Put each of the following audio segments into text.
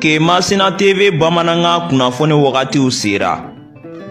Kemasina TV Bamananga kunnafoni wagatiw sera.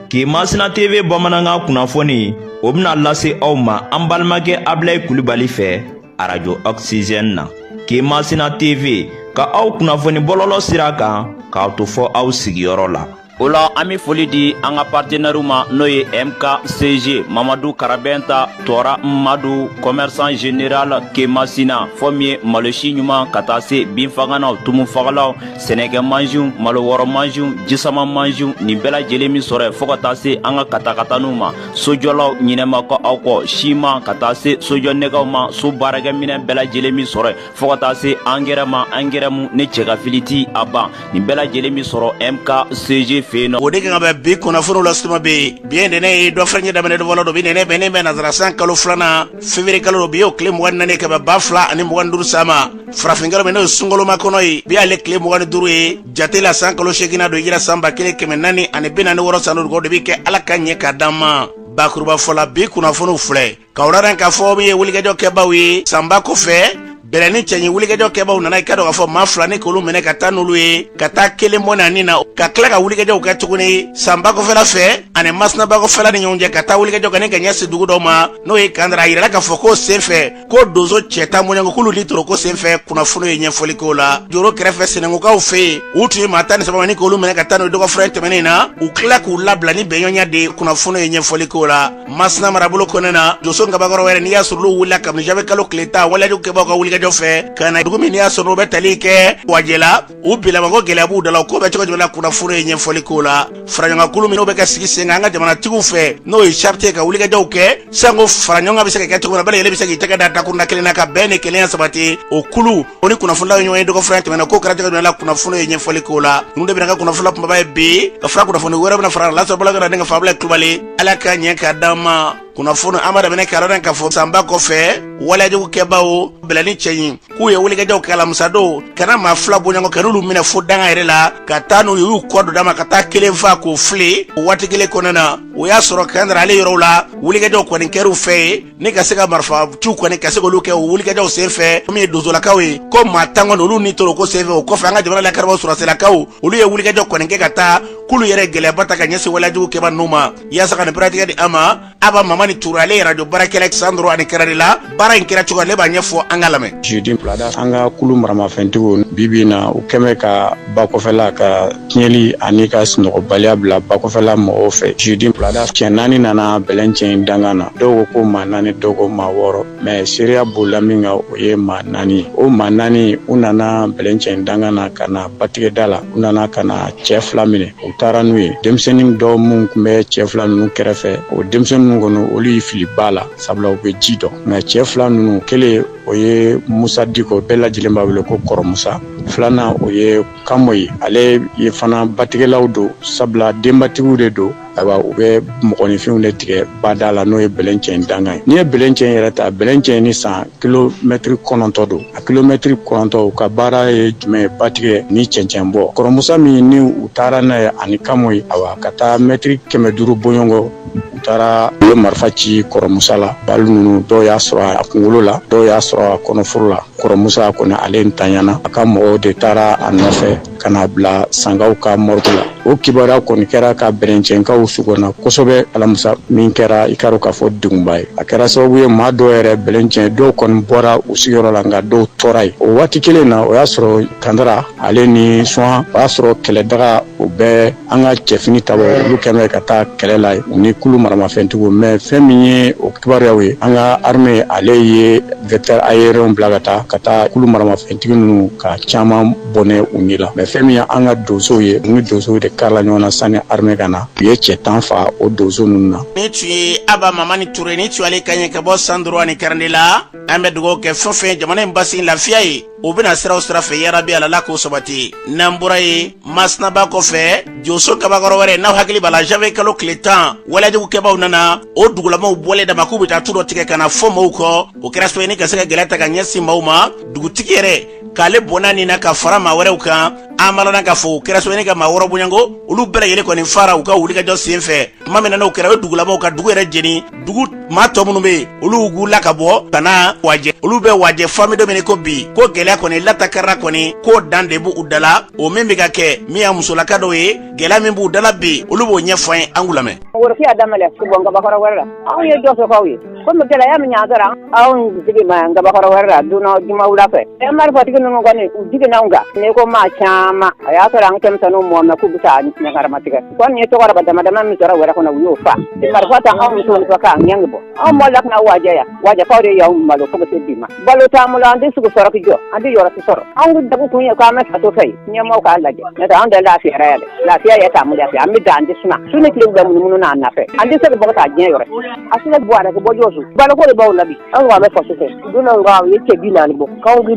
Kemasina TV Bamananga kunnafoni o bɛna lase aw ma an balimakɛ Abilaye Kulibali fɛ Radio Oxygène na. Kemasina TV ka aw kunnafoni bɔlɔlɔ sira kan k'aw to fɔ aw sigiyɔrɔ la. Ola an bɛ foli di an ka partenaires ma n'o ye MKCG Mamadou Karabenta Tora Mmadou commerçant général Kemasina fɔ min ye malosi ɲuman ka taa se binfaganaw tumufagalaw sɛnɛkɛ mansiw malowɔrɔ mansiw jisama mansiw nin bɛɛ lajɛlen min sɔrɔ fɔ ka taa se an ka katakataniw ma sojɔlaw ɲinɛma kɔ aw kɔ siman ka taa se sojɔnɛgɛw ma so baarakɛminɛ bɛɛ lajɛlen min sɔrɔ fɔ ka taa se angɛrɛ ma angɛrɛ mun ne cɛkafili ti a ban nin bɛɛ lajɛlen min sɔrɔ MKCG o de kan ka bɛ bi kunnafoniw la suma bɛ bi nɛnɛ ye dɔ fɛn ye daminɛ dɔ don bi nɛnɛ bɛnnen bɛ nazarasan kalo 2nan février kalo bi o tile 24 ka bɛ 2025 sama farafinkalo min n'o ye sunkoloma kɔnɔ ye bi ale tile 25 ye jate la san kalo 8 don yira san 1446 san duuru de bi kɛ ala ka ɲɛ ka d'an ma bakuruba fɔla bi kunnafoniw filɛ ka wuraren ka fɔ min ye wulikajɔ kɛbaw ye sanba kɔfɛ bɛrɛni cɛɲi wulikajɔ kɛbaw nana i ka dɔn ka fɔ maa fila ni k'olu minɛ ka taa n'olu ye ka taa kelen bɔ naani na ka tila ka wulikajɔw kɛ tuguni sanba kɔfɛla fɛ ani masinaba kɔfɛla ni ɲɔgɔn cɛ ka taa wulikajɔ kɛ ni ka ɲɛsi dugu dɔw ma n'o ye kandara a yirala k'a fɔ ko senfɛ ko donso cɛ tan mɔɲɔgɔn k'olu litoro ko senfɛ kunnafoni ye ɲɛfɔli k'o la joro kɛrɛfɛ senengukaw fɛ yen u tun ye maa 13 ni k'olu minɛ ka taa n'o dɔgɔfura tɛmɛnen na u tila k'u labila ni bɛnɲɔgɔnya de kunnafoni ye ɲɛfɔli k'o la masina marabolo kɔnɔ na donso ngabakɔrɔ wɛrɛ n'i y'a sɔrɔ olu wulila kabini janvier kalo tile 10 waleyajugu kɛbaw ka wulikajɔ fɛ kana dugu min y'a sɔrɔ u bɛ tali kɛ wajɛla u bilama ko gɛlɛya b'u da la ko bɛ cogo jumɛn na kunnafoni ye ɲɛfɔli k'o la faraɲɔgɔnkulu minnu bɛ ka sigi sen kan an ka jamanatigiw fɛ n'o ye charte ka wulikajɔw kɛ sanko faraɲɔgɔn bɛ se ka kɛ cogo min na bɛɛ lajɛlen bɛ se k'i tɛgɛ da dakurunda kelen na ka bɛn ni kelenya sabati o kulu o ni kunnafonilaw ɲɔgɔn ye dɔgɔfura tɛmɛna k'o kɛra cogo jumɛn na kunnafoni ye ɲɛfɔli k'o la ninnu de bɛna ka kunnafonila kumaba ye bi ka fara kunnafoni wɛrɛ bɛna fara lasɔrɔ bala ka den ka fa Abilaye Kulibali ala ka ɲɛ ka d'an ma kunnafoni an b'a daminɛ ka yɔrɔ ka fɔ sanba kɔfɛ waleyajugu kɛbaw bilani cɛɲi k'u ye wulikajɔw kɛ alamusadon kana maa fila bɔɲɔgɔn ka n'olu minɛ fo danga yɛrɛ la ka taa n'u y'u kɔ don d'a ma ka taa kelen fa k'o fili o waati kelen kɔnɔna na o y'a sɔrɔ kandara ale yɔrɔw la wulikajɔw kɔni kɛr'u fɛ ye ni ka se ka marifaciw kɔni ka se k'olu kɛ o wulikajɔw senfɛ min ye donsolakaw ye ko maa 10 kɔni olu ni toro ko senfɛ o kɔfɛ an ka jamana lakarabaaw sɔrɔsilakaw olu ye wulikajɔ kɔni kɛ ka taa k'olu yɛrɛ gɛlɛyaba ta ka ɲɛsin waleyajugu kɛba ninnu ma yaasa ka nin baratigɛ di an ma Aba Mamani Touré ale ye radio baarakɛla Sandro ani kɛra de la baara in kɛra cogo ale b'a ɲɛfɔ an ka lamɛn jeudi plada an ka kulu maramafɛntigiw bibi na u kɛmɛ ka bakɔfɛla ka tiɲɛli ani ka sunɔgɔbaliya bila bakɔfɛla mɔgɔw fɛ jeudi plada cɛ 4 nana bɛlɛn cɛn dangan na dɔw ko maa 4 dɔw ko maa 6 mais seereya bolila min kan o ye maa 4 o maa 4 u nana bɛlɛn cɛn dangan na ka na batigɛda la u nana ka na cɛ 2 minɛ u taara n'u ye denmisɛnnin dɔw mun tun bɛ cɛ 2 ninnu kɛrɛfɛ o denmisɛnnin kɔnɔ olu y'i fili ba la sabula u bɛ ji dɔn mais cɛ 2 ninnu kelen o ye Musa Diko bɛɛ lajɛlen b'a wele ko Kɔrɔ Musa filanan o ye Kamo ye ale ye fana batigɛlaw don sabula denbatigiw de don ayiwa u bɛ mɔgɔninfinw de tigɛ bada la n'o ye bɛlɛn cɛn dangan ye n'i ye bɛlɛn cɛn yɛrɛ ta bɛlɛn cɛn ni san kilomɛtiri 9 don a kilomɛtiri 9 u ka baara ye jumɛn ye batigɛ ni cɛncɛn bɔ Kɔrɔ Musa min ni u taara n'a ye ani Kamo ye ayiwa ka taa mɛtiri 500 bɔɲɔgɔn u taara u ye marifa ci Kɔrɔ Musa la balu ninnu dɔw y'a sɔrɔ a kunkolo la dɔw y'a sɔrɔ a kɔnɔforo la Kɔrɔ Musa kɔni ale ntanyana a ka mɔgɔw de taara a nɔfɛ ka na bila sangaw ka morgue la o kibaruya kɔni kɛra ka bɛrɛncɛnkaw sugana kosɛbɛ alamusa min kɛra i k'a dɔn k'a fɔ degunba ye a kɛra sababu ye maa dɔw yɛrɛ bɛlɛncɛn dɔw kɔni bɔra u sigiyɔrɔ la nka dɔw tɔɔra ye o waati kelen na o y'a sɔrɔ kandara ale ni suwan o y'a sɔrɔ kɛlɛdaga o bɛɛ an ka cɛfini tabɔ olu kɛmɛ ka taa kɛlɛ la u ni kulu maramafɛntigiw mais fɛn min ye o kibaruyaw ye an ka armée ale ye vecteur aérien bila ka taa kulu maramafɛntigi ninnu ka caman bɔnɛ u ni la mais fɛn min ye an ka donsow ye u ni donsow de karila ɲɔgɔn na sani armée ka na u ye cɛ 10 fa o donso ninnu na ni tun ye Aba Mamani Touré ni tun ale ka ɲɛ ka bɔ Sandro ani Karande la an bɛ dugawu kɛ fɛn fɛn jamana in basi lafiya ye o bɛna siraw sira fɛ yarabi ala k'o sabati n'an bɔra ye masinaba kɔfɛ joso kabakɔrɔ wɛrɛ n'aw hakili b'a la janvier kalo tile 10 waleyajugu kɛbaw nana o dugulamaw bɔlen dama k'u bɛ taa tu dɔ tigɛ ka na fɔ maaw kɔ o kɛra sababu ye ni ka se ka gɛlɛya ta ka ɲɛsin maaw ma dugutigi yɛrɛ k'ale bɔnna nin na ka fara maa wɛrɛw kan an malana k'a fɔ o kɛra sababu ye ni ka maa wɔɔrɔ bonyanko olu bɛɛ lajɛlen kɔni fara u ka wulikajɔ sen fɛ tuma min na n'o kɛra o dugulamaw ka dugu yɛrɛ jeni dugu maa tɔ minnu bɛ yen olu gula ka bɔ ka na wajɛ olu bɛ wajɛ fami dɔ min ko bi ko gɛlɛya kɔni latakarira kɔni ko dan de b'u dala o min bɛ ka kɛ min y'a musolaka dɔw ye gɛlɛya min b'u dala bi olu b'o ɲɛfɔ an ye an k'u lamɛn. Worofiya daminɛ kubɔ ngabakɔrɔ wɛrɛ la aw ye dɔ sɔrɔ aw ye komi gɛlɛya min y'a dɔrɔn aw sigi ma ngabakɔrɔ wɛrɛ la donna juma wula fɛ marifatigi ninnu kɔni u jiginna anw kan ne ko maa caman a y'a sɔrɔ an denmisɛnninw mɔɔ mɛ k'u bɛ taa ɲagaramatigɛ kɔni ye tɔgɔ dama dama min sɔrɔ wɛrɛ kɔnɔ u y'o fa marifa ta anw musow fɔ k'a ɲɛngi bɔ anw mɔla kana wajɛ ya wajɛfaw de y'anw malo fo ka se bi ma balo t'an bolo an tɛ sugu sɔrɔ ki jɔ an tɛ yɔrɔ si sɔrɔ anw dabu kun ye k'an bɛ faso fɛ ɲɛmɔgɔw k'a lajɛ n'o tɛ anw tɛ lafiyara yɛrɛ lafiya ye t'an bolo an bɛ da an tɛ suma su ni tile bɛ munumunu n'a nafɛ an tɛ se ka bɔ ka taa diɲɛ yɔrɔ a sila bɔ a ka bɔ jɔ su baloko de b'aw la bi an ko an bɛ faso fɛ donna nka ye cɛ bi naani bɔ k'anw bɛ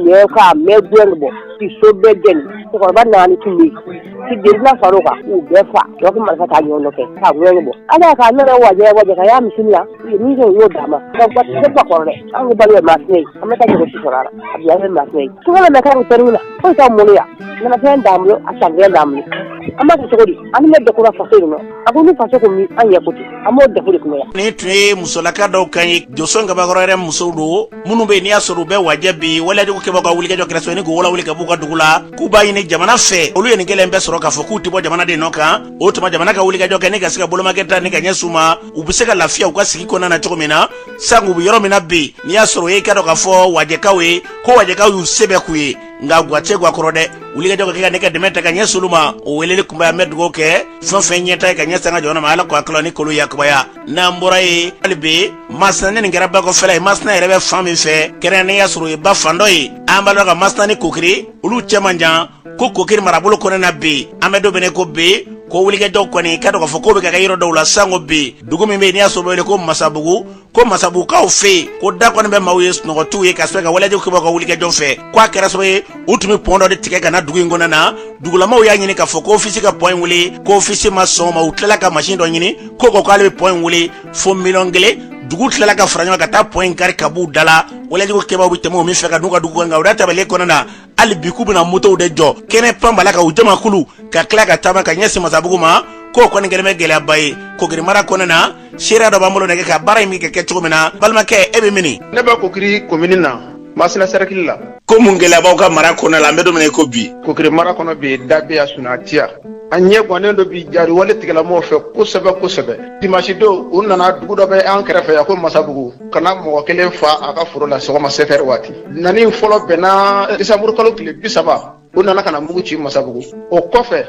ɲɛ k'a mɛn gɛn bɔ ki so bɛɛ jɛni cɛkɔrɔba naani tun bɛ yen ki delila far'o kan k'u bɛɛ fa dɔ ko marifa t'a ɲɔgɔn nɔfɛ k'a gɛn bɔ ala k'a nana wajɛ ka y'a misiri la min kɛ o y'o d'a ma ka ba kɔrɔ dɛ an ko balo ye maasinɛ ye an bɛ taa jɛgɛ si sɔrɔ a la a bi an bɛ maasinɛ ye sokɔnɔ mɛ k'a bɛ tɛriw la foyi t'anw bolo yan nafɛn d'an bolo a sanfɛn d'an bolo an b'a kɛ cogo di an bɛ dɛkura faso in nɔ a ko ni faso ko min an ɲɛ ko ten an b'o dɛfu de kun yan. Ni tun ye musolaka dɔw kan ye Joso Ngabakɔrɔ yɛrɛ musow don minnu bɛ yen n'i y'a sɔrɔ u bɛ wajɛ bi waleyajugu kɛbagaw ka wulikajɔ kɛra sababu ye ni k'u wala wuli ka b'u ka dugu la k'u b'a ɲini jamana fɛ olu ye nin kelen bɛɛ sɔrɔ k'a fɔ k'u tɛ bɔ jamana de nɔ kan o tuma jamana ka wulikajɔ kɛ ni ka se ka bolomakɛ ta ni ka ɲɛ s'u ma u bɛ se ka lafiya u ka sigi kɔnɔna na cogo min na sango u bɛ yɔrɔ min na bi n'i y'a sɔrɔ o ye i ka dɔn k'a fɔ wajɛkaw ye ko wajɛkaw y'u sɛbɛn k'u ye nka guwacɛ guwakɔrɔ dɛ wulikajɔ ka kɛ ka ne ka dɛmɛ ta ka ɲɛ s'olu ma o weleli kun bɛ an bɛ dugawu kɛ fɛn fɛn ɲɛta ye ka ɲɛ sanga jamana ma ala k'a kala ni kolo yakubaya n'an bɔra ye hali bi masina ni nin kɛra bakɔfɛla ye masina yɛrɛ bɛ fan min fɛ kɛrɛn ni y'a sɔrɔ o ye ba fan dɔ ye an b'a dɔn ka masina ni kokiri olu cɛ man jan ko kokiri marabolo kɔnɔna na bi an bɛ don bene ko bi ko wulikajɔw kɔni ka dɔn k'a fɔ ko bɛ ka kɛ yɔrɔ dɔw la sango bi dugu min bɛ yen n'i y'a sɔrɔ wele ko masabugukaw fɛ yen ko da kɔni bɛ maaw ye sunɔgɔtiw ye ka sɔrɔ ka waleyajugu kɛ ka wulikajɔ fɛ ko a kɛra sababu ye u tun bɛ pɔn dɔ de tigɛ ka na dugu in kɔnɔna na dugulamaw y'a ɲini k'a fɔ ko ofisi ka pɔn in wuli ko ofisi ma sɔn o ma u tilala ka masin dɔ ɲini ko k'ale bɛ pɔn in wuli fo $1,000,000 dugu tilala ka fara ɲɔgɔn ka taa pɔn in kari ka b'u da la waleyajugu kɛbagaw bɛ tɛmɛ o min fɛ ka n'u ka dugu kan nka o da tɛmɛlen kɔnɔna na hali bi k'u bɛna motow de jɔ kɛnɛ pan bala ka u jamakulu ka tila ka taama ka ɲɛsin masabugu ma k'o kɔni kɛlen bɛ gɛlɛyaba ye kokiri mara kɔnɔna na seereya dɔ b'an bolo nɛgɛ ka baara in bɛ kɛ cogo min na balimakɛ e bɛ mini. ne bɛ kokiri komini na masina sarakili la. ko mun gɛlɛya b'aw ka mara kɔnɔna la an bɛ don min na i ko bi. kokiri mara kɔnɔ bi da bɛ yan sunatiya a ɲɛ gannen dɔ bi jari wale tigilamɔgɔw fɛ kosɛbɛ kosɛbɛ dimanche don u nana dugu dɔ bɛ an kɛrɛfɛ yan ko masabugu kana mɔgɔ kelen fa a ka foro la sɔgɔma 7h waati nani fɔlɔ bɛnna disanburu kalo tile 30 u nana ka na mugu ci masabugu o kɔfɛ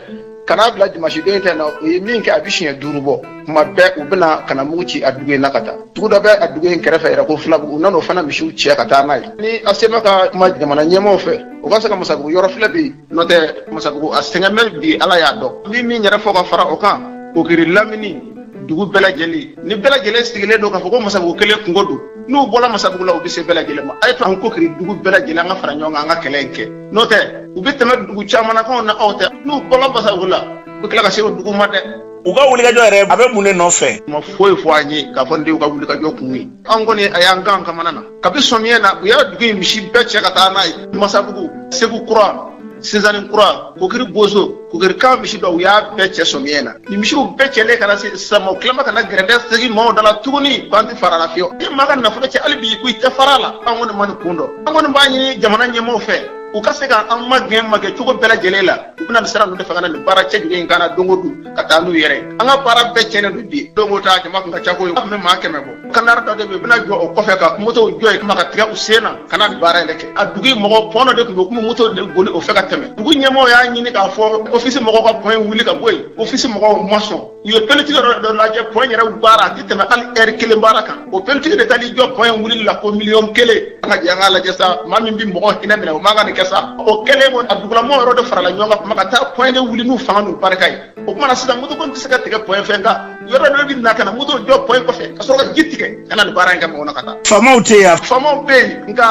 kana bila dimanche don in tɛ na u ye min kɛ a bɛ siɲɛ 5 bɔ kuma bɛɛ u bɛna ka na mugu ci a dugu in na ka taa dugu dɔ bɛ a dugu in kɛrɛfɛ yɛrɛ ko Filabugu u nana o fana misiw cɛ ka taa n'a ye ni a sema ka kuma jamana ɲɛmaaw fɛ o ka se ka masabugu yɔrɔ filɛ bi n'o tɛ masabugu a sɛgɛn bɛ bi ala y'a dɔn ni min yɛrɛ fɔ ka fara o kan kokiri lamini dugu bɛɛ lajɛlen ni bɛɛ lajɛlen sigilen don k'a fɔ ko masabugu kelen kungo don n'u bɔra masabugu la u bɛ se bɛɛ lajɛlen ma a ye to an kokiri dugu bɛɛ lajɛlen an ka fara ɲɔgɔn kan an ka kɛlɛ in kɛ n'o tɛ u bɛ tɛmɛ dugu caman na k'anw na aw tɛ n'u bɔra masabugu la u bɛ tila ka se o dugu ma dɛ. u ka wulikajɔ yɛrɛ a bɛ mun de nɔfɛ. ma foyi fɔ an ye k'a fɔ n denw ka wulikajɔ kun ye an kɔni a y'an gan kamana na kabi sɔmiyɛ na u y'a dugu in misi bɛɛ cɛ ka taa n'a ye masabugu segu kura sinzani kura kokiri bozo kokiri kan misi dɔ u y'a bɛɛ cɛ sɔmiyɛ na ni misiw bɛɛ cɛlen kana se sisan u tilama ka na gɛrɛndɛ segin maaw da la tuguni k'an tɛ fara la fiyewu ni maa ka nafolo cɛ hali bi ko i tɛ fara la an kɔni ma nin kun dɔn an kɔni b'a ɲini jamana ɲɛmaaw fɛ u ka se ka an magɛn magɛ cogo bɛɛ lajɛlen la u bɛna nin sira ninnu de fɛ ka na nin baara cɛjugu in kana don o don ka taa n'u yɛrɛ an ka baara bɛɛ cɛnnen don bi don o ta jama kun ka ca ko ye an bɛ maa 100 bɔ kandari dɔ de bɛ yen u bɛna jɔ o kɔfɛ ka motow jɔ yen kuma ka tigɛ u sen na ka na nin baara yɛrɛ kɛ a dugu mɔgɔ pɔn dɔ de tun bɛ komi moto de boli o fɛ ka tɛmɛ dugu ɲɛmaaw y'a ɲini k'a fɔ ofisi mɔgɔw ka pɔn wuli ka bɔ yen ofisi mɔgɔw ma sɔn u ye politique dɔ lajɛ pɔn yɛrɛ baara a tɛ tɛmɛ hali heure 1 baara kan o politique de taali jɔ pɔn wulili la ko $1,000,000 an ka jɛ an k'a lajɛ sa maa min bɛ mɔgɔ hinɛ minɛ o man kan nin kɛ sa o kɛlen a dugulamɔgɔw yɔrɔ de farala ɲɔgɔn kan kuma ka taa pɔn de wuli n'u fanga n'u barika ye o kumana sisan moto kɔni tɛ se ka tigɛ pɔn fɛn kan yɔrɔ dɔ bɛ na ka na moto jɔ pɔn kɔfɛ ka sɔrɔ ka ji tigɛ ka na nin baara in kɛ mɔgɔ na ka taa. faamaw tɛ yan. faamaw bɛ yen nka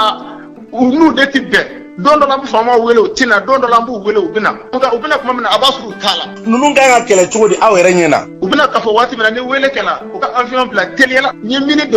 u n'u de tɛ bɛn don dɔ la an bɛ faamaw wele u tɛna don dɔ la an b'u wele u bɛna nka u bɛna kuma min na a b'a sɔrɔ u t'a la. ninnu kan ka kɛlɛ cogo di aw yɛrɛ ɲɛna. u bɛna k'a fɔ waati min na ni wele kɛla u ka avion bila teliya la ni minute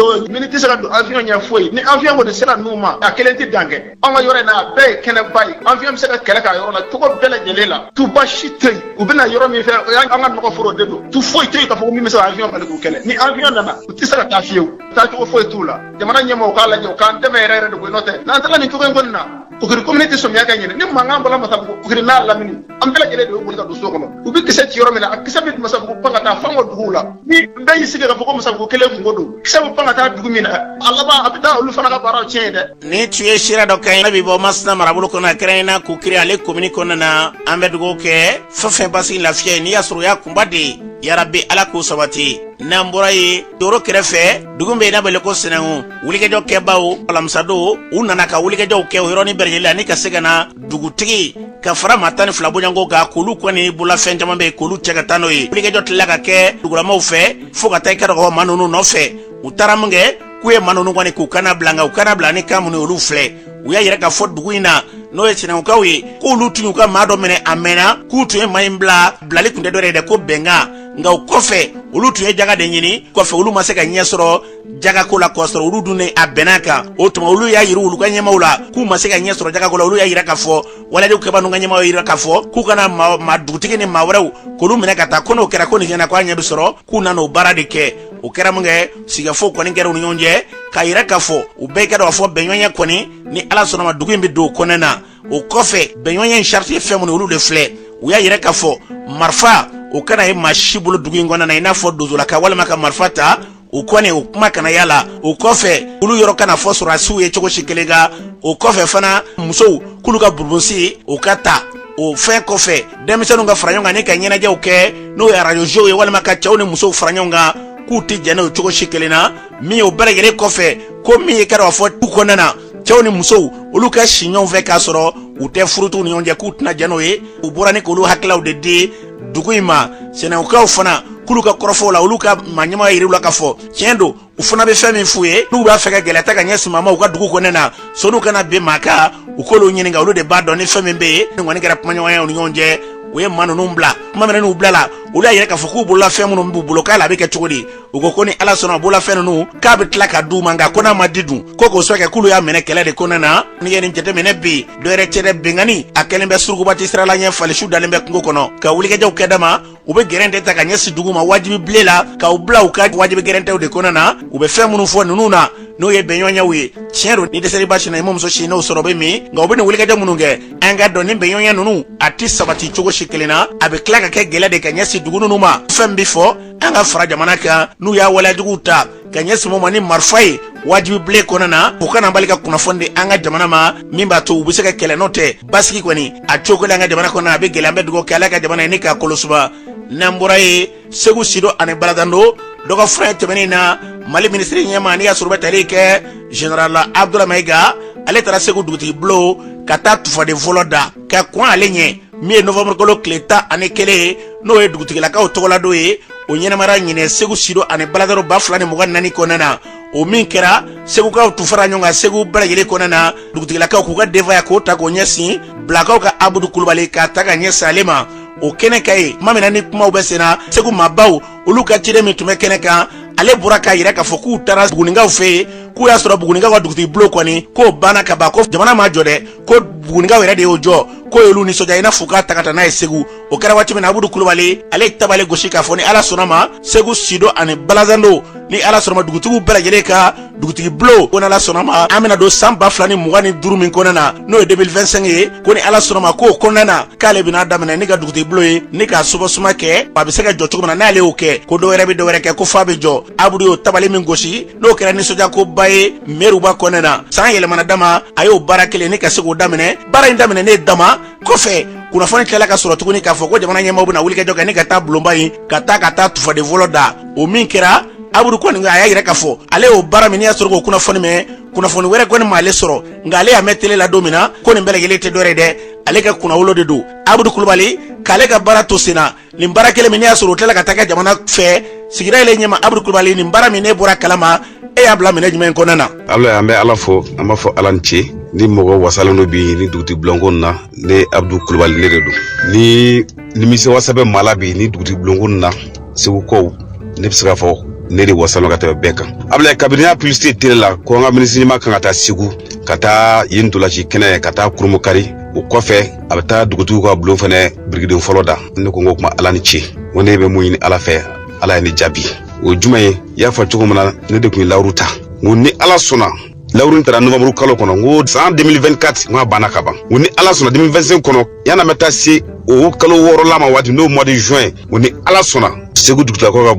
tɛ se ka don avion ɲɛ foyi ni avion kɔni sera n'u ma a kelen tɛ dan kɛ an ka yɔrɔ in na a bɛɛ ye kɛnɛba ye avion bɛ se ka kɛlɛ k'a yɔrɔ la cogo bɛɛ lajɛlen la tuba si tɛ yen u bɛna yɔrɔ min fɛ o y'an ka nɔgɔ foro de don tu foyi tɛ yen k'a fɔ ko min bɛ se ka avion bali k'u kɛlɛ ni avion nana u tɛ se ka taa fiyewu taacogo foyi t'u la jamana ɲɛmɔgɔw k'a lajɛ u k'an dɛmɛ yɛrɛ yɛrɛ de koyi n'o tɛ n'an taara nin cogo in kɔni na Ukiri community sɔmiya ka ɲinɛ ni mankan bɔla Masabugu Ukiri n'a lamini an bɛɛ lajɛlen de bɛ boli ka don so kɔnɔ u bɛ kisɛ ci yɔrɔ min na a kisɛ bɛ Masabugu pan ka taa fan o duguw la ni bɛɛ y'i sigi k'a fɔ ko Masabugu kelen kungo don kisɛ bɛ pan ka taa dugu min na a laban a bɛ taa olu fana ka baaraw tiɲɛ ye dɛ. Ni tun ye sira dɔ ka ɲi ne bɛ bɔ Masina marabolo kɔnɔ kɛrɛnkɛrɛnnenya Kukiri ale commune kɔnɔna na an bɛ dugawu kɛ fɛn fɛn basigi lafiya ye n'i y'a sɔrɔ o y'a kunba de ye yarabi ala k'o sabati n'an bɔra ye Toro kɛrɛfɛ dugu bɛ yen n'a bɛ ko Sɛnɛngu wulikɛjɔ kɛbaw alamisadon u nana ka wulikɛjɔw kɛ o yɔrɔnin bɛɛ lajɛlen ani ka se ka na dugutigi ka fara maa 12 bɔɲɔgɔnko kan k'olu kɔni bolola fɛn caman bɛ yen k'olu cɛ ka taa n'o ye wulikɛjɔ tilala ka kɛ dugulamaw fɛ fo ka taa i ka dɔgɔ maa ninnu nɔfɛ u taara mun kɛ k'u ye maa ninnu kɔni k'u kana bila nka u kana bila ni kan minnu olu filɛ u y'a yɛrɛ ka fɔ dugu in na n'o ye Sɛnɛgukaw ye k'olu tun y'u ka maa dɔ minɛ a mɛnna k'u tun ye maa in bilali tun tɛ dɔ yɛrɛ dɛ ko bɛnkan nka o kɔfɛ olu tun ye jaga de ɲini kɔfɛ olu ma se ka ɲɛ sɔrɔ jagako la kɔsɔrɔ olu dun a bɛnna kan o tuma olu y'a yiri olu ka ɲɛmaw la k'u ma se ka ɲɛ sɔrɔ jagako la olu y'a yira k'a fɔ waladenw kɛba n'u ka ɲɛmaw yira k'a fɔ k'u kana maa dugutigi ni maa wɛrɛw k'olu minɛ ka taa ko n'o kɛra ko nin ɲɛna k'a ɲɛ bɛ sɔrɔ k'u nana o baara de kɛ o kɛra mun kɛ sigafo kɔni kɛra u ni ɲɔgɔn cɛ k'a yira k'a fɔ u bɛɛ kɛra k'a fɔ bɛnɲɔgɔnya kɔni ni ala sɔnna ma dugu in bɛ don o kɔnɔna na o kɔfɛ bɛnɲɔgɔnya in sariti ye fɛn minnu olu de filɛ u y'a yira k'a fɔ marifa o kana ye maa si bolo dugu in kɔnɔna na i n'a fɔ dozolaka walima ka marifa ta o kɔni o kuma kana yala o kɔfɛ olu yɔrɔ kana fɔ sɔrɔdasiw ye cogo si kelen kan o kɔfɛ fana musow k'olu ka burubonsi o ka ta o fɛn kɔfɛ denmisɛnninw ka fara ɲɔgɔn kan ni ka ɲɛnajɛw kɛ n'o ye arajow ye walima ka cɛw ni musow fara ɲɔgɔn kan k'u tɛ jɛnɛ o cogo si kelen na min o bɛɛ lajɛlen kɔfɛ ko min ye kɛra k'a fɔ du kɔnɔna na cɛw ni musow olu ka si ɲɔgɔn fɛ k'a sɔrɔ u tɛ furutuw ni ɲɔgɔn cɛ k'u tɛna jɛn n'o ye u bɔra ni k'olu hakilaw de di dugu in ma Sɛnɛgukaw fana k'olu ka kɔrɔfɔw la olu ka maa ɲɛmaa yiriw la k'a fɔ tiɲɛ don u fana bɛ fɛn min f'u ye n'u b'a fɛ ka gɛlɛya ka ɲɛsin maa ma u ka dugu kɔnɔna na sɔn'u kana ben maa kan u k'olu ɲininka olu de b'a dɔn ni fɛn min bɛ yen ni kɔni kɛra kumaɲɔgɔnya u ni ɲɔgɔn cɛ u ye maa ninnu bila kuma minɛ n'u bila la olu y'a yɛrɛ k'a fɔ k'u bolola fɛn minnu b'u bolo k'a la a bɛ kɛ cogo di u ko ni ala sɔnna bolola fɛn ninnu k'a bɛ tila ka d'u ma nka ko n'a ma di dun ko k'o sɔrɔ kɛ k'olu y'a minɛ kɛlɛ de kɔnɔna na n'i ye nin jateminɛ bi dɔ yɛrɛ tɛ dɛ bɛnkanni a kɛlen bɛ surugubati sirala ɲɛ falisiw dalen bɛ kungo kɔnɔ ka wulikɛjɛw kɛ dama u bɛ gɛrɛn de ta ka ɲɛsin dugu ma wajibi bilen la k'aw bila u ka wajibi gɛrɛntɛw de kɔnɔna na u bɛ fɛn minnu fɔ ninnu na n'o ye bɛnɲɔgɔnyaw ye tiɲɛ don ni dɛsɛli basi na i ma muso si n'o sɔrɔ bɛ min nka u bɛ nin wulikɛjɛ minnu kɛ an ka dɔn ni bɛnɲɔgɔnya ninnu a tɛ sabati cogo si kelen na a bɛ tila ka kɛ gɛlɛ de ka ɲɛsin dugu ninnu ma fɛn bɛ fɔ an ka fara jamana kan n'u y'a waleyajuguw ta ka ɲɛsin mɔgɔ ma ni marifa ye wajibi bilen kɔnɔna na u kana bali ka kunnafoni di an ka jamana ma min b'a to u bɛ se ka kɛlɛ n'o tɛ basigi kɔni a cogo la an ka jamana kɔnɔ a bɛ gɛlɛya an bɛ dugawu kɛ ala ka jamana ye ni k'a kɔlɔsiba n'an bɔra ye Segu Sido ani Baladando dɔ ka fura tɛmɛnen na Mali minisiri ɲɛma ni y'a sɔrɔ bɛ tali kɛ Général Abdoulaye Mayiga ale taara Segu dugutigi bulon ka taa tufaden fɔlɔ da ka kɔn ale ɲɛ min ye novembre kalo tile 11 ye n'o ye dugutigilakaw tɔgɔladon ye o ɲɛnamara ɲinɛ Segu Sido ani Baladando 2024 kɔnɔna na o min kɛra Segukaw tu fara ɲɔgɔn kan Segu bɛɛ lajɛlen kɔnɔna na dugutigilakaw k'u ka denfaya k'o ta k'o ɲɛsin Bilakaw ka Abudu Kulubali k'a ta ka ɲɛsin ale ma o kɛnɛ ka ye kuma min na ni kumaw bɛ sen na Segu maabaw olu ka ciden min tun bɛ kɛnɛ kan ale bɔra k'a yira k'a fɔ k'u taara Bugunikaw fɛ yen k'u y'a sɔrɔ Bugunikaw ka dugutigi bulon kɔni k'o banna ka ban ko jamana ma jɔ dɛ ko Bugunikaw yɛrɛ de y'o jɔ ko y'olu nisɔndiya i n'a fɔ k'a ta ka taa n'a ye Segu o kɛra waati min na Abudu Kulubali ale tabale gosi k'a fɔ ni ala sɔnna ma Segu Sido ani Baladando ni ala sɔnna ma dugutigiw bɛɛ lajɛlen ka dugutigi bulon ko ni ala sɔnna ma an bɛna don san 2025 min kɔnɔna na n'o ye 2025 ye ko ni ala sɔnna ma k'o kɔnɔna na k'ale bɛna daminɛ ni ka dugutigi bulon ye ni ka sobasuma kɛ a bɛ se ka jɔ cogo min na n'ale y'o kɛ ko dɔwɛrɛ bɛ dɔwɛrɛ kɛ ko f'a bɛ jɔ Abudu y'o tabali min gosi n'o kɛra nisɔndiya ko ba ye mɛruba kɔnɔna na san yɛlɛmana dama a y'o baara kelen ni ka se k'o daminɛ baara in daminɛ ne dama kɔfɛ kunnafoni tilala ka sɔrɔ tuguni k'a fɔ ko jamana ɲɛmaaw bɛna wulikɛjɔ kɛ ni ka taa bulonba in ka taa tufaden fɔlɔ da o min kɛra Abudu kɔni a y'a yɛrɛ k'a fɔ ale y'o baara min n'i y'a sɔrɔ k'o kunnafoni mɛn kunnafoni wɛrɛ kɔni m'ale sɔrɔ nka ale y'a mɛn tele la don min na ko nin bɛɛ lajɛlen tɛ dɔwɛrɛ dɛ ale ka kunnawolo de don Abudu Kulubali k'ale ka baara to sen na nin baara kelen min n'i y'a sɔrɔ o tilala ka taa kɛ jamana fɛ sigida yɛlɛ ɲɛma Abudu Kulubali nin baara min ne bɔra kalama e y'a bila minɛ jumɛn kɔnɔna na. Ablaye an bɛ ala fo an b'a fɔ ala ni ce ni mɔgɔ wasalen dɔ bi ni dugutigi bulonko na ne Abudu Kulubali ne de don ni nimisi wasa bɛ maa la bi ni dugutigi bulonko na segu kow ne bɛ se k'a fɔ ne de wasalon ka tɛmɛ bɛɛ kan Ablaye kabini y'a publicité télé la ko an ka ministre ɲɛma kan ka taa Segu ka taa yen ntolaci kɛnɛ ka taa Kurumukari o kɔfɛ a bɛ taa dugutigiw ka bulon fɛnɛ birigiden fɔlɔ da ne ko n ko kuma Ala ni ce ko ne bɛ mun ɲini Ala fɛ Ala ye ne jaabi o jumɛn ye i y'a fɔ cogo min na ne de kun ye lawuru ta n ko ni Ala sɔnna lawuru taara novembre kalo kɔnɔ n ko san 2024 n ko a banna ka ban n ko ni Ala sɔnna 2025 kɔnɔ yan'a bɛ taa se o kalo 6 la ma waati n'o mois de juin n ko ni Ala sɔnna Segu dugutigilakaw ka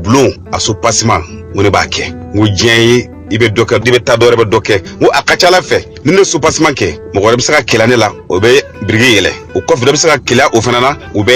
bulon a so passement n ko ne b'a kɛ n ko diɲɛ ye i bɛ dɔ kɛ i bɛ taa dɔ wɛrɛ bɛ dɔ kɛ n ko a ka ca Ala fɛ ni ne so passement kɛ mɔgɔ wɛrɛ bɛ se ka kɛlɛ ne la o bɛ biriki yɛlɛ o kɔfɛ dɔ bɛ se ka kɛlɛ o fana na u bɛ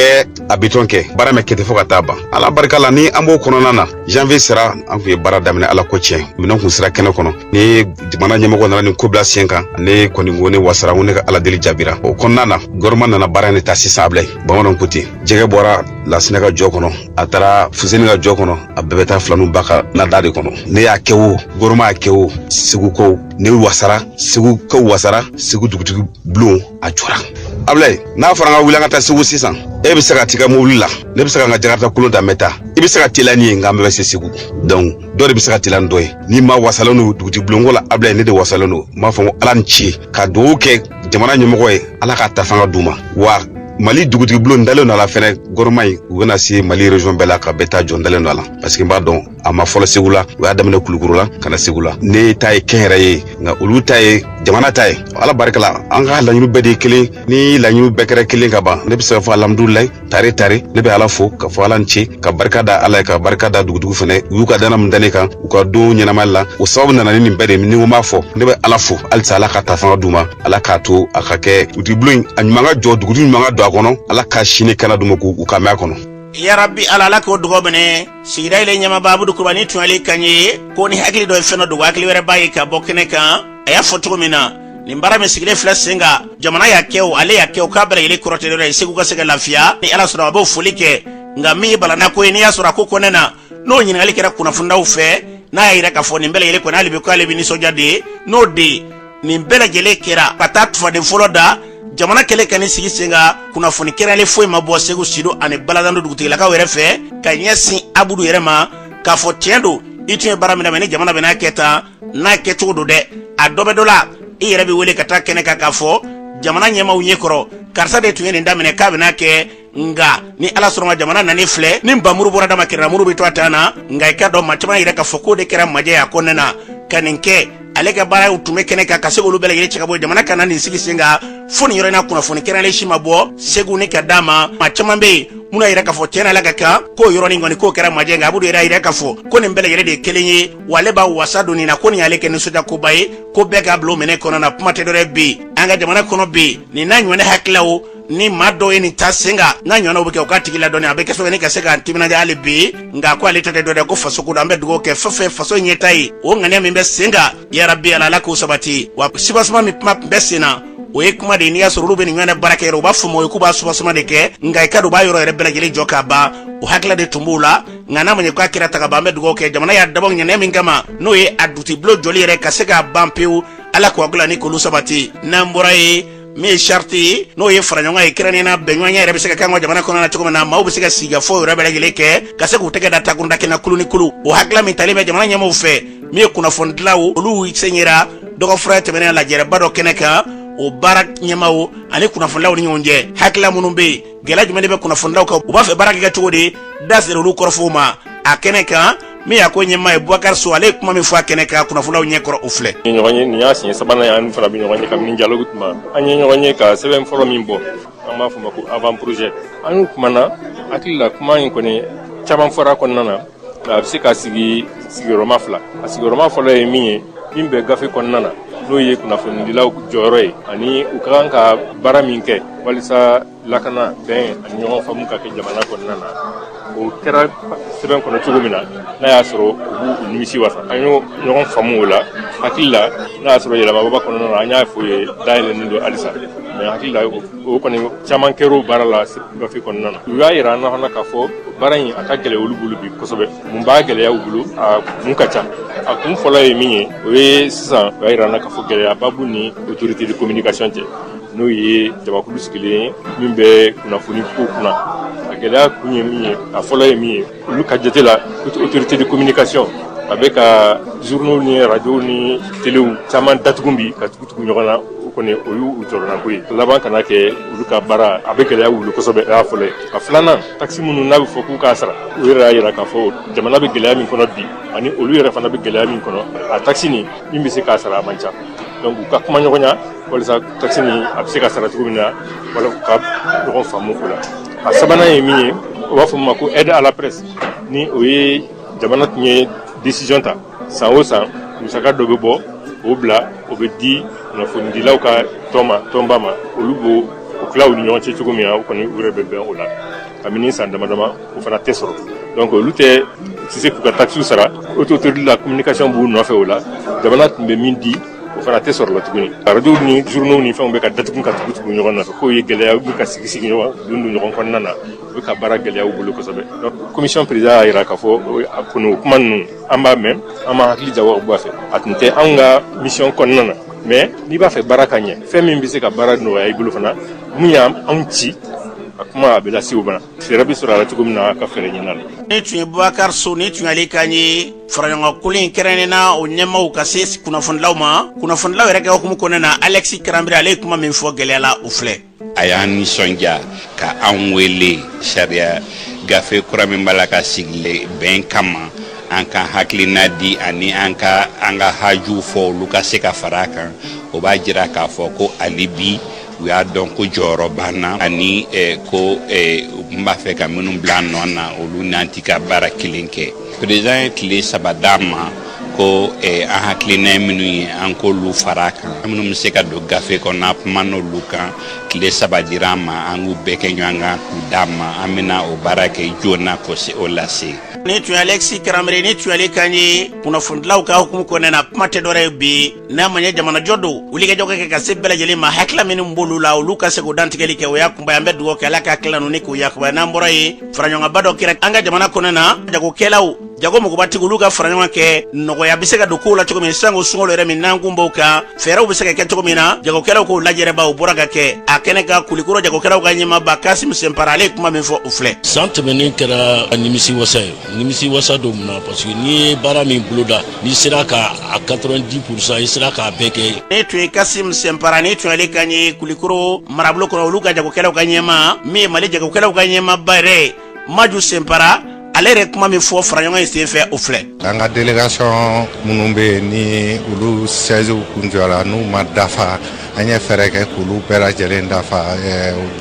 a bitɔn kɛ baara mɛ kɛ ten fo ka taa ban Ala barika la ni an b'o kɔnɔna na janvier sera an kun ye baara daminɛ Ala ko tiɲɛ minɛn kun sera kɛnɛ kɔnɔ ni jamana ɲɛmɔgɔ nana nin ko bila sen kan ne kɔni ko ne wasara n ko ne ka Ala deli jaabira o kɔnɔna na gouvernement nana baara in de ta sisan Ablaye bamananw ko ten jɛgɛ bɔra Lasinɛ ka jɔ kɔnɔ a taara Fuseni ka jɔ kɔnɔ a bɛɛ bɛ taa filaniw ba ka nada de kɔnɔ ne y'a kɛ o gouvernement y'a kɛ o Segu kow ne wasara Segu kow wasara Segu dugutigi bulon a jɔra Ablaye n'a fɔra an ka wuli an ka taa Segu sisan e bɛ se ka t'i ka mobili la ne bɛ se ka n ka jakarta kolon ta n bɛ taa i bɛ se ka teliya ni ye nka an bɛɛ bɛ se Segu donc dɔ de bɛ se ka teliya ni dɔ ye n'i ma wasalen don dugutigi bulonko la Ablaye ne de wasalen don n b'a fɔ n ko Ala ni ce ka dugawu kɛ jamana ɲɛmɔgɔ ye Ala k'a ta fanga d'u ma wa Mali dugutigi bulon dalen don a la fɛnɛ gouvernement yi u bɛna se Mali région bɛɛ la ka bɛɛ ta jɔ dalen don a la parce que n b'a dɔn a ma fɔlɔ Segu la u y'a daminɛ Kulukoro la ka na Segu la ne ta ye kɛnyɛrɛ ye nka olu ta ye jamana ta ye Ala barika la an ka laɲiniw bɛɛ de ye kelen ni laɲiniw bɛɛ kɛra kelen ka ban ne bɛ se ka fɔ alhamdulilayi tare tare ne bɛ Ala fo ka fɔ Ala ni ce ka barika da Ala ye ka barika da dugutigiw fɛnɛ u y'u ka dana min da ne kan u ka don ɲɛnamali la o sababu nana ni nin bɛɛ de ni n ko b'a fɔ ne bɛ Ala fo halisa Ala ka ta fanga d'u ma Ala k'a to a ka kɛ dugutigi bulon a ɲuman ka jɔ dugutigi ɲuman ka don a kɔnɔ Ala ka sini kana d'u ma k'u ka mɛn a kɔnɔ ya rabbi ala ko dugo bene sigida ile nyama babu kubani tunali kanye ko ni hakili do feno do hakili were bayi ka bokene kan aya foto mina ni mbara me sigile fla senga jamana ya keo ale ya keo kabra ile korote do Segu ka sega lafia ni ala sura bo fulike ngami balana ko ni asura ko konena no nyina ale kera kuna funda ufe na ira ka foni mbele ile ko na libe ko ale bini soja de no de ni mbele gele kera patat fa de foloda jamana kele kani sigi senga kuna foni kera le foi mabo Segu sido ane baladando dugutigila ka were fe ka nyesi abudu yere ma ka fo tiendo itu bara mina meni jamana bena keta na keto do de adobe dola i yere bi wele kata kene ka fo jamana nyema unye koro karsa de tuyeni ndamene ka bena ke nga ni ala soroma jamana nani fle ni mbamuru bora dama kera muru bitu atana nga ikado machama yere ka foko de kera maje ya konena kaninke alega bara utume kene ka Segu bele yele chikabo jamana kana ni sigi senga foni yore na kuna foni kera le shima bo Segu ni kadama machama be muna yere ka fo tena laga ka ko yoro ni ngoni ko kera majenga abudu yere ka fo ko ni mbele yere de kelenye wale ba wasadu ni na ko ni aleke ni soja ko baye ko bega blo mene kono na pumate dore bi anga jamana kono bi ni nanyone haklawo ni mado eni tasenga na nyona obuke okati la doni abeke so ni kasega antimina ja alibi nga kwa litete dode ko faso ku dambe dugo ke fefe faso nyetai o ngane mbe senga ya rabbi ala la ko sabati wa sibasma mi map besina o ekuma de ni asoro be ni nyana baraka ro ba fumo o kuba sibasma de ke nga ikado ba yoro rebela jeli joka ba o hakla de tumbula ngana manye kwa kira taka ba mbe dugo ke jamana ya dabon nyane mingama no ye aduti blo joli re kasega bampeu ala ko agula ni ko lu sabati namborai mi sharti no ye faranyonga ikirani na benywanya ere biseka kangwa jamana kono na chukuma na mau biseka siga fo rebele geleke kase kutega data kunda kina kulu ni kulu o hakla mi talime jamana nyama ufe mi kuna fondlawo olu senyera dogo frate mena la jere bado keneka o barak nyama o ani kuna fondlawo ni nyonje hakla munumbe gelaji mende kuna fondlawo ka ubafe baraka ga chugode dasero lu korfuma akeneka mi ya ko nyema e Boubacar Souale kuma mi fa keneka kuna fulaw nyekoro ufle ni nyonye ni yasi sabana ya an fara bi nyonye kam ni dialogue tuma anye nyonye ka seben foro mimbo amma fuma ko avant projet anu kuma na akilla kuma yin ko ne chaban fora ko nana la bisika sigi roma fla asigi roma fla e mi mimbe gafe ko nana no ye kuna fo ndilaw joroy ani ukan ka bara minke walisa lakana ben ani nyon famu ka ke jamana ko nana o kera seben kono tugumina na ya soro ubu nimisi wasa anyo nyon famu wala hakilla na ya soro yela baba kono na anya fo ye daile ndo alisa mais hakilla o kono chaman kero barala ga fi kono nana ya ira na hona ka fo baran atakele ulubulu bi kosobe mumba gele ya ubulu a munkacha a kum fola e minye we sisa ya ira na ka fo gele babu ni autorité de communication te no ye jamakulu sikile mimbe kuna funi ko kuna gɛlɛya kun ye min ye a fɔlɔ ye min ye olu ka jate la autorité de communication a bɛ ka journaux ni radio ni téléw caman datugu bi ka tugu ɲɔgɔn na o kɔni o y'u jɔrɔna ko ye laban kana kɛ olu ka baara a bɛ gɛlɛya wuli kosɛbɛ o y'a fɔlɔ ye a filanan taxi minnu n'a bɛ fɔ k'u k'a sara o yɛrɛ y'a yira k'a fɔ jamana bɛ gɛlɛya min kɔnɔ bi ani olu yɛrɛ fana bɛ gɛlɛya min kɔnɔ a taxi nin min bɛ se k'a sara a man ca donc u ka kuma ɲɔgɔnya walasa taxi nin a bɛ se ka sara cogo min na wala u ka ɲɔgɔn faamu o la a sabanan ye min ye o b'a fɔ ma ko aide à la presse ni o ye jamana tun ye décision ta san o san musaka dɔ bɛ bɔ o bila o bɛ di kunnafonidilaw ka tɔnba ma olu b'o o tila u ni ɲɔgɔn cɛ cogo min na o kɔni u yɛrɛ bɛ bɛn o la kabini san dama dama o fana tɛ sɔrɔ donc olu tɛ se k'u ka taxes sara autorité de la communication b'u nɔfɛ o la jamana tun bɛ min di o fana tɛ sɔrɔ la tuguni radio ni journaux ni fɛnw bɛ ka datugu ka tugu ɲɔgɔn nɔfɛ k'o ye gɛlɛya u bɛ ka sigi ɲɔgɔn don ɲɔgɔn kɔnɔna na u bɛ ka baara gɛlɛya u bolo kosɛbɛ donc commission président y'a jira k'a fɔ a kɔni o kuma ninnu an b'a mɛn an b'an hakili jagabɔ bɔ a fɛ a tun tɛ anw ka mission kɔnɔna na mais n'i b'a fɛ baara ka ɲɛ fɛn min bɛ se ka baara nɔgɔya i bolo fana mun y'anw ci a kuma a bɛ lase u ma fɛɛrɛ bɛ sɔrɔ a la cogo min na a ka fɛɛrɛ ɲini a la. ni tun ye Bubakari Sow ni tun y'ale kan ye faraɲɔgɔnkolo in kɛrɛnnena o ɲɛmaaw ka se kunnafonilaw ma kunnafonilaw yɛrɛ kɛ hukumu kɔnɔna na Alexis Karanbiri ale ye kuma min fɔ gɛlɛya la u filɛ. a y'an nisɔndiya ka an wele sariya gafe kura min b'a la ka sigi bɛn kama an ka hakilina di ani an ka hajuw fɔ olu ka se ka fara a kan o b'a jira k'a fɔ ko hali bi u y'a dɔn ko jɔyɔrɔ b'an na ani ko n b'a fɛ ka minnu bila nɔ na olu n'an ti ka baara kelen kɛ président ye tile 3 d'a ma ko an hakilina minnu ye an k'olu fara a kan minnu bɛ se ka don gafe kɔnɔ kuma n'olu kan tile 3 dira an ma an k'u bɛɛ kɛ ɲɔgɔn kan k'u d'a ma an bɛna o baara kɛ joona ko se o lase. ni tun ye Alexis Karanbiri ni tun y'ale kan ye kunnafonidilaw ka hukumu kɔnɔna na kuma tɛ dɔwɛrɛ ye bi n'a ma ɲɛ jamanajɔ don wulikajɔ ka kɛ ka se bɛɛ lajɛlen ma hakilila minnu b'olu la olu ka se k'o dantigɛli kɛ o y'a kunbaya an bɛ dugawu kɛ ala ka hakilila ninnu ni k'o yakubaya n'an bɔra ye faraɲɔgɔnba dɔ kɛra an ka jamana kɔnɔna na jagokɛlaw jago mɔgɔbatigi olu ka fara ɲɔgɔn kɛ nɔgɔya bɛ se ka don kow la cogo min sanko sunkalo yɛrɛ min n'an kun b'o kan fɛɛrɛw bɛ se ka kɛ cogo min na jagokɛlaw k'o lajɛrɛba o bɔra ka kɛ a kɛnɛ kan kulikoro jagokɛlaw ka ɲɛmaaba Kasim Sɛnpara ale ye kuma min fɔ u filɛ. san tɛmɛnen kɛra nimisi wasa ye nimisi wasa don mun na parce que n'i ye baara min boloda n'i sera ka a 90% i sera k'a bɛɛ kɛ. ne tun ye Kasim Sɛnpara ni tun y'ale kan ye kulikoro marabolo kɔnɔ olu ka jagokɛlaw ka ɲɛmaa min ye Mali jagokɛlaw ka ɲɛmaaba yɛrɛ Maju Sɛnpara ale yɛrɛ kuma min fɔ faraɲɔgɔn in senfɛ o filɛ. an ka délégation minnu bɛ yen ni olu sièges kun jɔra n'u ma dafa an ye fɛɛrɛ kɛ k'olu bɛɛ lajɛlen dafa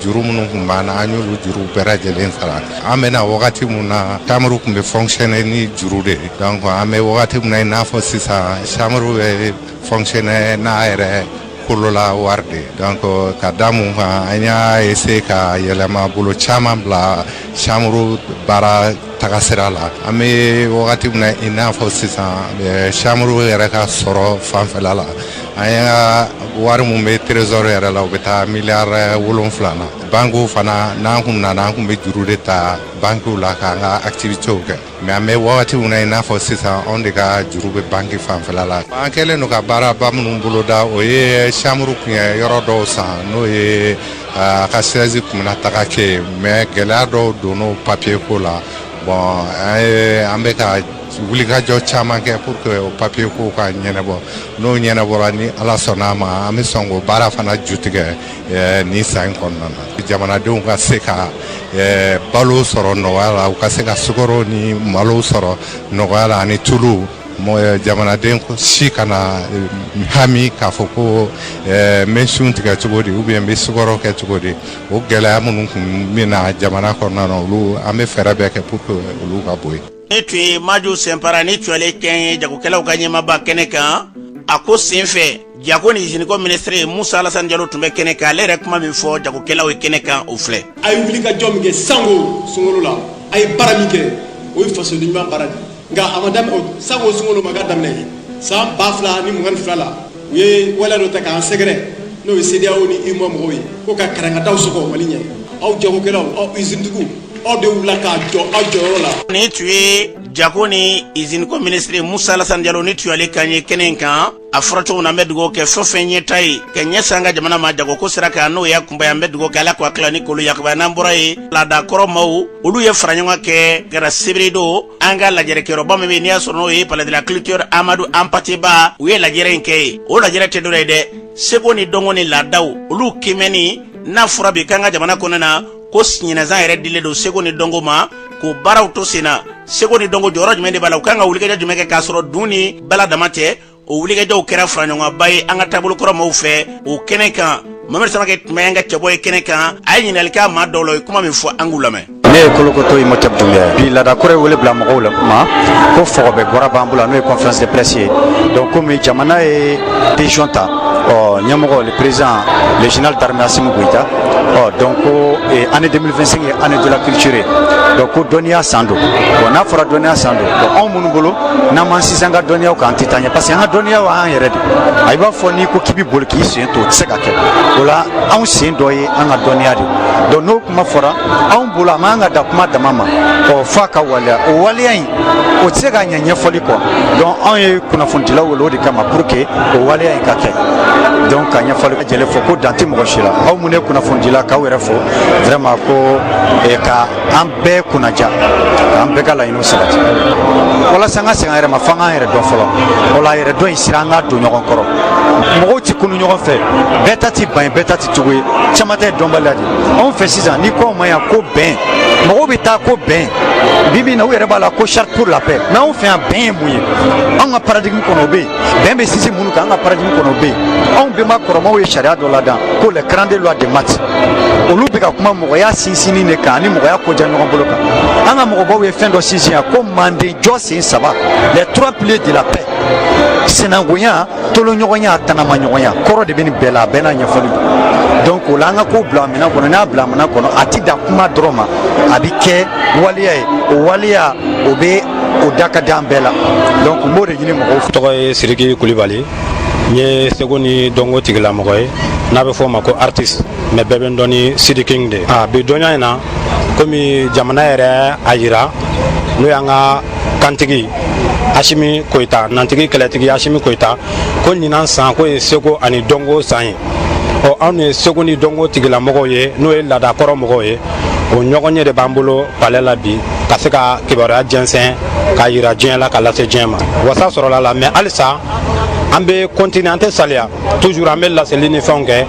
juru minnu kun b'an na an y'olu juru bɛɛ lajɛlen sara an bɛna wagati min na chambre kun bɛ fonctionner ni juru de ye donc an bɛ wagati min na i n'a fɔ sisan chambre bɛ fonctionner n'a yɛrɛ kolola wari de donc ka da mun kan an y'a essayer ka yɛlɛma bolo caman bila chambre baara tagasira la an bɛ wagati min na i n'a fɔ sisan chambre yɛrɛ ka sɔrɔ fanfɛla la an y'a wari mun bɛ trésor yɛrɛ la o bɛ taa miliyari 7 na banques fana n'an kun nana an kun bɛ juru de ta banques la k'an ka activités kɛ mais an bɛ wagati min na i n'a fɔ sisan anw de ka juru bɛ banque fanfɛla la an kɛlen don ka baaraba minnu boloda o ye chambre kun ye yɔrɔ dɔw san n'o ye a ka siège kun bɛna taga kɛ mais gɛlɛya dɔw donn'o papier ko la bon an bɛ ka wulikajɔ caman kɛ pour que o papier ko ka ɲɛnabɔ n'o ɲɛnabɔra ni ala sɔnna a ma an bɛ sɔn k'o baara fana ju tigɛ nin san kɔnɔna na jamanadenw ka se ka balo sɔrɔ nɔgɔya la u ka se ka sukaro ni malo sɔrɔ nɔgɔya la ani tulu jamanaden si kana hami k'a fɔ ko n bɛ sun tigɛ cogo di ou bien n bɛ sukaro kɛ cogo di o gɛlɛya minnu kun bɛ na jamana kɔnɔna na olu an bɛ fɛɛrɛ bɛɛ kɛ pour que olu ka bɔ yen. ne tun ye Maju Sɛnpara ni tun y'ale kan ye jagokɛlaw ka ɲɛmaaba kɛnɛ kan a ko senfɛ jago ni ziniko ministre Musa Alassane Jalo tun bɛ kɛnɛ kan ale yɛrɛ kuma min fɔ jagokɛlaw ye kɛnɛ kan o filɛ. a ye wulikajɔ min kɛ sanko sunkalo la a ye baara min kɛ o ye fasoden ɲuman baara de nka a ma daminɛ sanko sunkalo ma k'a daminɛ san 2022 la u ye waleya dɔ ta k'an sɛgɛrɛ n'o ye CEDEAO ni UEMOA mɔgɔw ye ko ka karangadaw sɔgɔ Mali ɲɛ aw jagokɛlaw aw usine-tigiw aw de wulila k'a jɔ aw jɔyɔrɔ la. ni tun ye jago ni usine ko ministre Musa Alassane Jalo ni tun y'ale kan ye kɛnɛ in kan a fɔra cogo min na an bɛ dugawu kɛ fɛn fɛn ɲɛta ye ka ɲɛsin an ka jamana ma jago ko sira kan n'o y'a kunbaya an bɛ dugawu kɛ ala k'o hakilila ni kolo yakubaya n'an bɔra ye laadakɔrɔ maaw olu ye fara ɲɔgɔn kɛ kɛra sebere don an ka lajɛrɛkɛyɔrɔba min bɛ n'i y'a sɔrɔ n'o ye palais de la culture Amadu Ampateba u ye lajɛrɛ in kɛ ye o lajɛrɛ tɛ dɔ ye dɛ seko ni dɔnko ni laadaw olu kimɛnni n'a fɔra bi k'an ka jamana kɔnɔ na ko ɲinɛzan yɛrɛ dilen don seko ni dɔnko ma k'o baaraw to sen na seko ni dɔnko jɔyɔrɔ jumɛn de b'a la u kan ka wulikajɔ jumɛn kɛ k'a sɔrɔ dun ni bala dama tɛ o wulikajɔw kɛra fara ɲɔgɔnba ye an ka taabolo maaw fɛ o kɛnɛ kan Mamadu Samakɛ tun bɛ an ka cɛbɔ ye kɛnɛ kan a ye ɲininkali kɛ maa dɔw la o ye kuma min fɔ an k'u lamɛn. Ne ye Kolokoto Imhotep Doumbia bi laadakɔrɔ ye wele bila mɔgɔw la ma ko fɔgɔbɛ bɔra b'an bolo n'o ye conférence de presse ye donc komi jamana ye décision ta ɲɛmɔgɔ le président le général d'armée Assimi Goïta donc année 2025 ye année de la culture donc ko dɔnniya san don n'a fɔra dɔnniya san don anw minnu bolo n'an m'an sinsin an ka dɔnniyaw kan an tɛ taa ɲɛ parce que an ka dɔnniyaw an yɛrɛ de a b'a fɔ n'i ko k'i bɛ boli k'i sen to o tɛ se ka kɛ o la anw sen dɔ ye an ka dɔnniya de donc n'o kuma fɔra anw bolo a man ka da kuma dama ma f'a ka waleya o waleya in o tɛ se ka ɲɛ ɲɛfɔli kɔ donc anw ye kunnafonidilaw wele o de kama pour que o waleya in ka kɛ donc ka ɲɛfɔli lajɛlen fɔ ko dan tɛ mɔgɔ si la aw minnu ye kunnafonidila k'aw yɛrɛ fɔ vraiment ko ka an bɛɛ kunnaja k'an bɛɛ ka laɲiniw sabati walasa an ka segin an yɛrɛ ma f'an k'an yɛrɛ dɔn fɔlɔ o la yɛrɛ dɔn in sira an ka don ɲɔgɔn kɔrɔ mɔgɔw tɛ kunu ɲɔgɔn fɛ bɛɛ ta tɛ ban ye bɛɛ ta tɛ cogo ye caman ta ye dɔnbaliya de anw fɛ sisan ni ko ma yan ko bɛn mɔgɔw bɛ taa ko bɛn bibi na u yɛrɛ b'a la ko charte pour la paix mais anw fɛ yan bɛn ye mun ye anw ka paradigme kɔnɔ o bɛ yen bɛn bɛ sinsin minnu kan an ka paradigme kɔnɔ o bɛ yen anw bɛnba kɔrɔmaw ye sariya dɔ ladan ko les grandes lois de Math olu bɛ ka kuma mɔgɔya sinsinni de kan ani mɔgɔya koja ɲɔgɔn bolo kan an ka mɔgɔbaw ye fɛn dɔ sinsin yan ko manden jɔ sen saba les trois piliers de la paix sinankunya toloɲɔgɔnya tanamaɲɔgɔnya kɔrɔ de bɛ nin bɛɛ la a bɛɛ n'a ɲɛfɔli donc o la an ka ko bila a minɛn kɔnɔ n'a bila a minɛn kɔnɔ a ti da kuma dɔrɔn ma a bɛ kɛ waleya ye o waleya o bɛ o da ka di an bɛɛ la donc n b'o de ɲini mɔgɔw fɛ. tɔgɔ ye Siriki Kulibali n ye seko ni dɔnko tigilamɔgɔ ye n'a bɛ fɔ o ma ko artiste mais bɛɛ bɛ n dɔn ni Sidi King de bi dɔnniya in na komi jamana yɛrɛ a yira n'o y'an ka kantigi Asimi Koyita nantigi kɛlɛtigi Asimi Koyita ko ɲinan san ko ye seko ani dɔnko san ye anw ye seko ni dɔnko tigilamɔgɔw ye n'o ye laadakɔrɔ mɔgɔw ye o ɲɔgɔn ye de b'an bolo palais la bi ka se ka kibaruya jɛnsɛn k'a yira diɲɛ la ka lase diɲɛ ma wasa sɔrɔla la mais halisa an bɛ continuer an tɛ saliya toujours an bɛ laseli ni fɛnw kɛ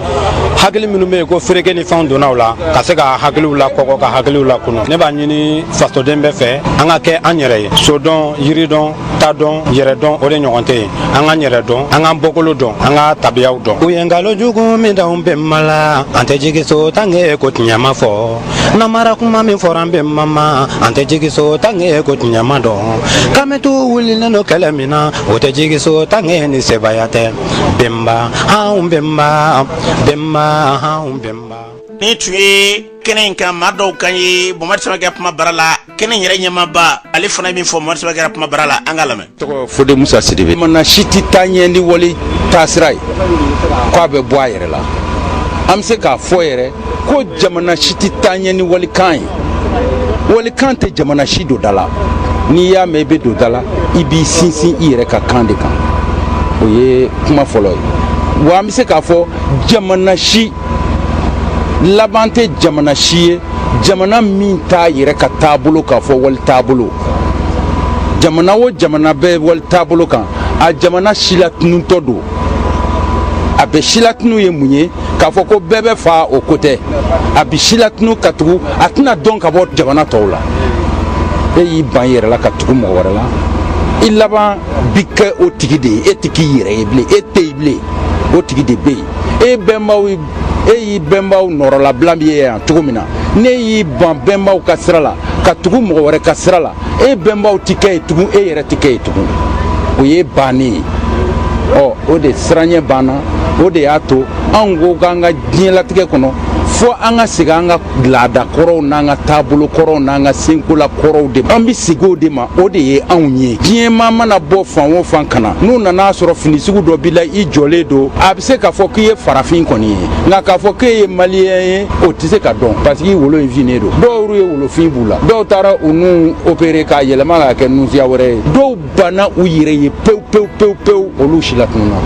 hakili minnu bɛ yen ko fereke ni fɛnw donna o la ka se ka hakiliw lakɔkɔ ka hakiliw lakunu ne b'a ɲini fasoden bɛɛ fɛ an ka kɛ an yɛrɛ ye so dɔn yiri dɔn ta dɔn yɛrɛ dɔn o de ɲɔgɔn tɛ yen an k'an yɛrɛ dɔn an k'an bɔkolo dɔn an ka tabiyaw dɔn u ye nkalon jugu min d'anw bɛɛ ma la an tɛ jigin so tant que ko tiɲɛ ma fɔ namara kuma min fɔra an bɛɛ ma ma an tɛ jigin so tant que ko tiɲɛ ma dɔn kamitu wulilen don kɛlɛ min na o tɛ jigin so tant que ni sebaya tɛ bɛnba anw bɛnba bɛnba anw bɛnba. ni tun ye kɛnɛ in kan maa dɔw kan ye Mamadu Samakɛ kuma bara la kɛnɛ in yɛrɛ ɲɛmaaba ale fana ye min fɔ Mamadu Samakɛ kuma bara la an ka lamɛn. tɔgɔ Fode Musa Sidibe mana si tɛ taa ɲɛ ni wali taasira ye k'a bɛ bɔ a yɛrɛ la an bɛ se k'a fɔ yɛrɛ ko jamana si tɛ taa ɲɛ ni walikan ye walikan tɛ jamana si don da la n'i y'a mɛn i bɛ don da la i b'i sinsin i yɛrɛ ka kan de kan o ye kuma fɔlɔ ye wa an bɛ se k'a fɔ jamana si laban tɛ jamana si ye jamana min t'a yɛrɛ ka taabolo k'a fɔ wali taabolo jamana o jamana bɛ wali taabolo kan a jamana silatunutɔ don a bɛ silatunu ye mun ye k'a fɔ ko bɛɛ bɛ fa o ko tɛ a bɛ silatunu ka tugu a tɛna dɔn ka bɔ jamana tɔw la e y'i ban i yɛrɛ la ka tugu mɔgɔ wɛrɛ la i laban bi kɛ o tigi de ye e tɛ k'i yɛrɛ ye bilen e tɛ yen bilen o tigi de bɛ yen e y'i bɛnbaw nɔrɔlabila min ye yan cogo min na ne y'i ban bɛnbaw ka sira la ka tugu mɔgɔ wɛrɛ ka sira la e bɛnbaw tɛ kɛ yen tugun e yɛrɛ tɛ kɛ yen tugun o ye bannen ye o de siranɲɛ banna o de y'a to anw ko k'an ka diɲɛlatigɛ kɔnɔ fo an ka segin an ka laada kɔrɔw n'an ka taabolo kɔrɔw n'an ka senkola kɔrɔw de ma an bɛ segin o de ma o de ye anw ye diɲɛ maa mana bɔ fan o fan kana n'u nana sɔrɔ fini sugu dɔ b'i la i jɔlen don a bɛ se k'a fɔ k'i ye farafin kɔni ye nka k'a fɔ k'e ye maliyɛn ye o tɛ se ka dɔn parce que i wolo in finen don dɔw ye wolofin b'u la dɔw taara u nu opéré k'a yɛlɛma k'a kɛ nusiya wɛrɛ ye dɔw banna u yɛrɛ ye pewu pewu pewu pewu olu si la tununna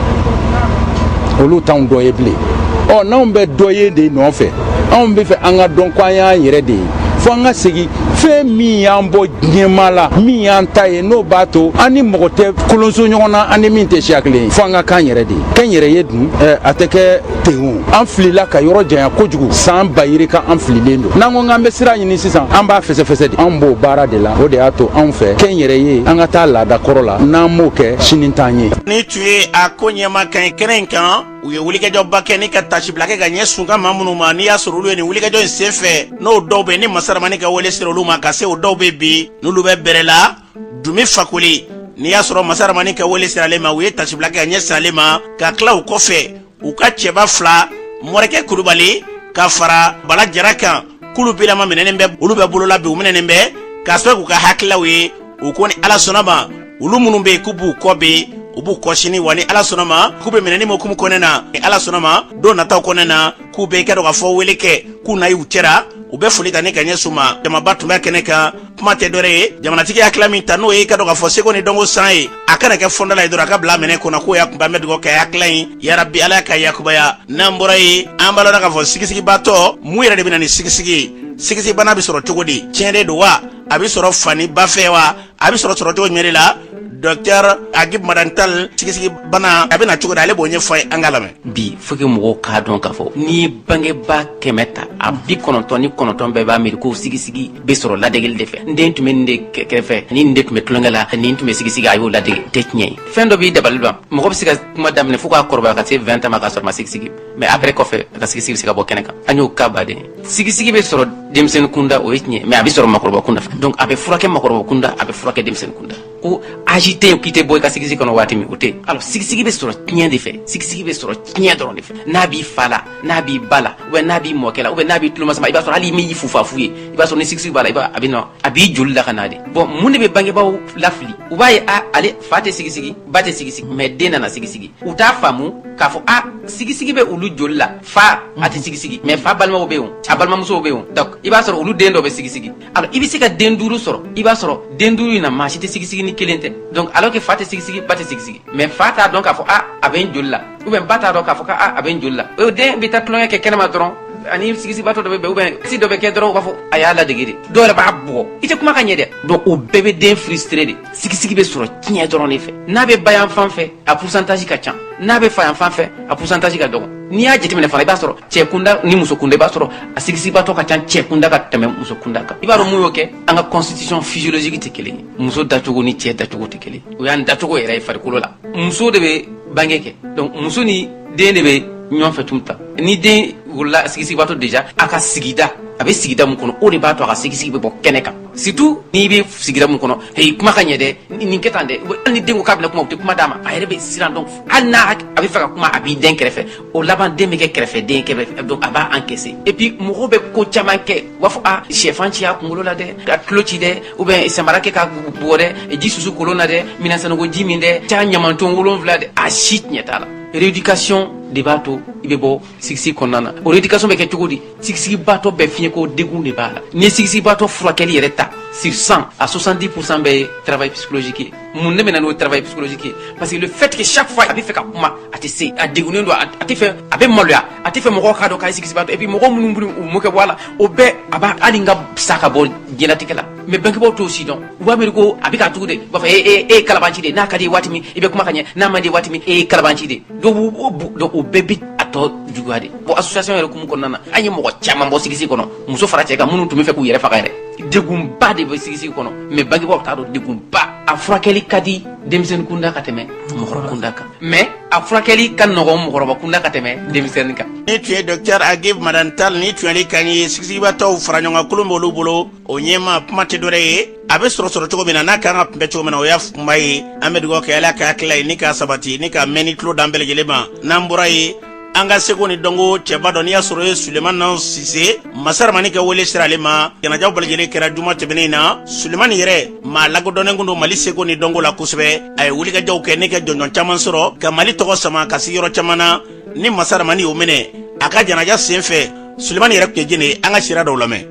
olu t'anw dɔ ye bilen n'anw bɛ dɔ ye de nɔfɛ anw bɛ fɛ an ka dɔn ko an y'an yɛrɛ de ye fo an ka segin fɛn min y'an bɔ diɲɛma la min y'an ta ye n'o b'a to an ni mɔgɔ tɛ kolonso ɲɔgɔn na an ni min tɛ siya kelen ye fo an ka k'an yɛrɛ de ye k'an yɛrɛ ye dun a tɛ kɛ ten o an filila ka yɔrɔ janya kojugu san ba yiri kan an fililen don n'an ko k'an bɛ sira ɲini sisan an b'a fɛsɛfɛsɛ de an b'o baara de la o de y'a to anw fɛ k'an yɛrɛ ye an ka taa laada kɔrɔ la n'an m'o kɛ sini t'an ye. ni tun ye a ko ɲɛma kan kɛnɛ in kan u ye wulikajɔba kɛ ni ka tasibila kɛ ka ɲɛ sunka maa minnu ma n'i y'a sɔrɔ olu ye nin wulikajɔ in sen fɛ n'o dɔw bɛ ni masaramani ka wele sera olu ma ka se o dɔw bɛ bi n'olu bɛ bɛrɛ la Dumi Fakoli n'i y'a sɔrɔ masaramani ka wele sera ale ma u ye tasibila kɛ ka ɲɛ sira ale ma ka tila u kɔfɛ u ka cɛba fila Mɔrɛkɛ Kulubali ka fara Bala Jara kan k'olu bilama minɛnen bɛ olu bɛ bolola bi u minɛnen bɛ k'a sɔrɔ k'u ka hakililaw ye u ko ni Ala sɔnna ma olu minnu bɛ yen k'u b'u kɔ bɛ u b'u kɔsini wa ni Ala sɔnna ma k'u bɛ minɛni mokumu kɔnɛ na ni Ala sɔnna ma don nataw kɔnɛ na k'u bɛ kɛ dɔ ka fɔ wele kɛ k'u na y'u cɛra u bɛ foli ta ni ka ɲɛ su ma jamaba tun bɛ kɛnɛ kan kuma tɛ dɔwɛrɛ ye jamanatigi hakilila min ta n'o ye ka dɔ ka fɔ seko ni dɔnko san ye a kana kɛ fɔndala ye dɔrɔn a ka bila minɛ kɔnɔ k'o y'a kunbɛn an bɛ dugawu kɛ hakilila in yarabi Ala ka yakubaya n'an bɔra ye an b'a lɔn k'a fɔ sigisigibatɔ mun yɛrɛ de bɛ na ni sigisigi sigisibana bɛ sɔrɔ cogo di tiɲɛ de don wa a bɛ sɔrɔ fani ba fɛ wa a bɛ sɔrɔ cogo jumɛn de la Docteur Agib Madantal sigisigi bana a bɛ na cogo di ale b'o ɲɛfɔ ye an ka lamɛn bi faut que mɔgɔw k'a dɔn k'a fɔ ni bangeba 100 ta a 99 bɛɛ b'a miiri ko sigisigi bɛ sɔrɔ ladegeli de fɛ n den tun bɛ nin de kɛrɛfɛ ni nin de tun bɛ tulonkɛ la nin tun bɛ sigisigi a y'o ladege tɛ tiɲɛ ye fɛn dɔ b'i dabali ban mɔgɔ bɛ se ka kuma daminɛ fo k'a kɔrɔbaya ka se 20 ans ma k'a sɔrɔ ma sigisigi mais après kɔfɛ a ka sigisigi bɛ se ka bɔ kɛnɛ kan an y'o cas baden ye sigisigi bɛ sɔrɔ denmisɛnnin kunda o ye tiɲɛ mais a bɛ sɔrɔ makɔrɔba kunda donc a bɛ furakɛ makɔrɔba kunda a bɛ furakɛ denmisɛnnin kunda ko agi tɛ yen k'i tɛ bɔ i ka sigisigi kɔnɔ waati min o tɛ alors sigisigi bɛ sɔrɔ tiɲɛ de fɛ sigisigi bɛ sɔrɔ tiɲɛ dɔrɔn de fɛ n'a b'i fa la n'a b'i ba la ou bien n'a b'i mɔkɛ la ou bien n'a b'i tulomasama i b'a sɔrɔ hali min y'i fufafu ye i b'a sɔrɔ ni sigisigi b'a la a b'i joli la ka na de bon mun de bɛ bangebaaw lafili u b'a ye ale fa tɛ sigisigi ba tɛ sigisigi mais den nana sigisigi u t'a faamu k'a fɔ sigisigi bɛ olu joli la fa a tɛ sigisigi mais fa balimaw bɛ yen a balimamusow bɛ yen donc i b'a sɔrɔ olu den dɔ bɛ sigisigi alors i bɛ se ka den 5 sɔrɔ i b'a sɔrɔ den 5 in na maa si tɛ sigisigi ni kelen tɛ donc alors que fa tɛ sigisigi ba tɛ sigisigi mais fa t'a dɔn k'a fɔ a bɛ n joli la ou bien ba t'a dɔn k'a fɔ a bɛ n joli la o den bɛ taa tulonkɛ kɛ kɛnɛma dɔrɔn ani sigisibatɔ dɔ bɛ bɛn ou bien si dɔ bɛ kɛ dɔrɔn u b'a fɔ a y'a ladege de dɔw yɛrɛ b'a bugɔ i tɛ kuma ka ɲɛ dɛ donc o bɛɛ bɛ den frustré de sigisigi bɛ sɔrɔ tiɲɛ dɔrɔn de fɛ n'a bɛ ba yan fan fɛ a pourcentage ka ca n'a bɛ fa yan fan fɛ a pourcentage ka dɔgɔ n'i y'a jateminɛ fana i b'a sɔrɔ cɛ kunda ni muso kunda i b'a sɔrɔ a sigisibatɔ ka ca cɛ kunda ka tɛmɛ muso kunda kan i b'a dɔn mun y'o kɛ an ka constitution physiologique tɛ kelen ye muso dacogo ni cɛ dacogo tɛ kelen o y'an dacogo yɛrɛ ye farikolo la muso de bɛ bange kɛ donc muso ni den de bɛ ɲɔgɔn fɛ tun ta ni den wolola sigisigibatɔ déjà a ka sigida a bɛ sigida mun kɔnɔ o de b'a to a ka sigisigi bɛ bɔ kɛnɛ kan surtout n'i bɛ sigida mun kɔnɔ kuma ka ɲɛ dɛ nin kɛ tan dɛ hali ni den ko k'a bɛna kuma o tɛ kuma d'a ma a yɛrɛ bɛ siran donc hali n'a a bɛ fɛ ka kuma a b'i den kɛrɛfɛ o laban den bɛ kɛ kɛrɛfɛ den kɛrɛfɛ donc a b'a encaisser et puis mɔgɔw bɛ ko caman kɛ u b'a fɔ sɛfan ci a kunkolo la dɛ ka tulo ci dɛ ou bien samara kɛ ka bugɔ dɛ ji susu kolon na dɛ minɛnsɛnɛko ji min dɛ ca ɲamanton 7 dɛ a si tiɲɛ t'a la rééducation de b'a to i bɛ bɔ sigisigi kɔnɔna na o rééducation bɛ kɛ cogo di sigisigibatɔ bɛɛ fiɲɛ ko degun de b'a la n'i ye sigisigibatɔ furakɛli yɛrɛ ta sur 100 à 70% bɛ ye travail psychologique ye mun de bɛ na n'o travail psychologique ye parce que le fait que chaque fois a bɛ fɛ ka kuma a tɛ se a degunnen don a tɛ fɛ a bɛ maloya a tɛ fɛ mɔgɔw k'a dɔn k'a ye sigisigibatɔ et puis mɔgɔ minnu bɛ u mɔkɛ bɔ a la o bɛɛ a b'a hali n ka sa ka bɔ diɲɛlatigɛ la mais bangebaaw t'o si dɔn u b'a miiri ko a bɛ k'a tugu de u b'a fɔ e ye kalabanci de n'a ka di ye waati min i bɛ kuma ka ɲɛ n'a man di ye waati min e ye kalabanci de donc o bɛɛ bɛ a tɔ juguya de bon association yɛrɛ kumu kɔnɔna na an ye mɔgɔ caman bɔ sigisigi kɔnɔ muso fara cɛ kan minnu tun bɛ fɛ k'u yɛrɛ faga yɛrɛ degunba de bɛ sigisigi kɔnɔ mais bangebaaw t'a dɔn degunba a furakɛli ka di denmisɛnnin kunda ka tɛmɛ mɔgɔkɔrɔba kunda kan mais a furakɛli ka nɔgɔn mɔgɔkɔrɔba kunda ka tɛmɛ denmisɛnnin kan ni tun ye Docteur Agib Madantal ni tun yali kan ye sigisigibatɔw fara ɲɔgɔn kan kolon b'olu bolo o ɲɛma kuma tɛ dɔwɛrɛ ye a bɛ sɔrɔ cogo min na n'a kan ka kunbɛ cogo min na o y'a kunba ye an bɛ dugawu kɛ Ala ka hakilila ye ni k'a sabati ni k'a mɛn ni tulo d'an bɛɛ lajɛlen ma n'an bɔra ye an ka seko ni dɔnko cɛba dɔ n'i y'a sɔrɔ ye Sulemani Sise masaramani kɛ wele sira ale ma janajaw bɛɛ lajɛlen kɛra juma tɛmɛnen na. Sulemani yɛrɛ maa lakodɔnnen kun don Mali seko ni dɔnko la kosɛbɛ. A ye wulikajɔw kɛ ne kɛ jɔnjɔn caman sɔrɔ ka Mali tɔgɔ sama ka se yɔrɔ caman na. Ni masaramani y'o minɛ a ka janaja sen fɛ Sulemani yɛrɛ tun ye jɛnɛ an ka sira dɔw lamɛn.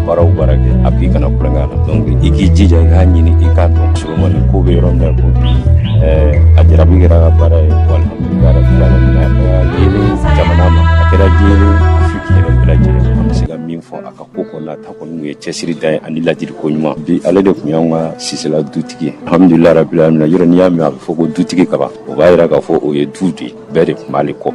Baaraw baara kɛ a b'i kana kulonkɛ a la donc i k'i jija i k'a ɲini i k'a dɔn Sulemani ko bɛ yɔrɔ min na ko a jarabi kɛra ka baara ye alhamdulilahi rabbil alamin a kɛra yeelen jamana ma a kɛra yeelen Afrique yɛrɛ bɛɛ lajɛlen an bɛ se ka min fɔ a ka ko kɔnɔna ta kɔni ye cɛsiri da ye ani ladiri ko ɲuman bi ale de tun y'anw ka Sisela dutigi ye alhamdulilahi rabbil alamin yɔrɔ n'i y'a mɛn a bɛ fɔ ko dutigi kaban o b'a jira k'a fɔ o ye du de bɛɛ de tun b'ale kɔ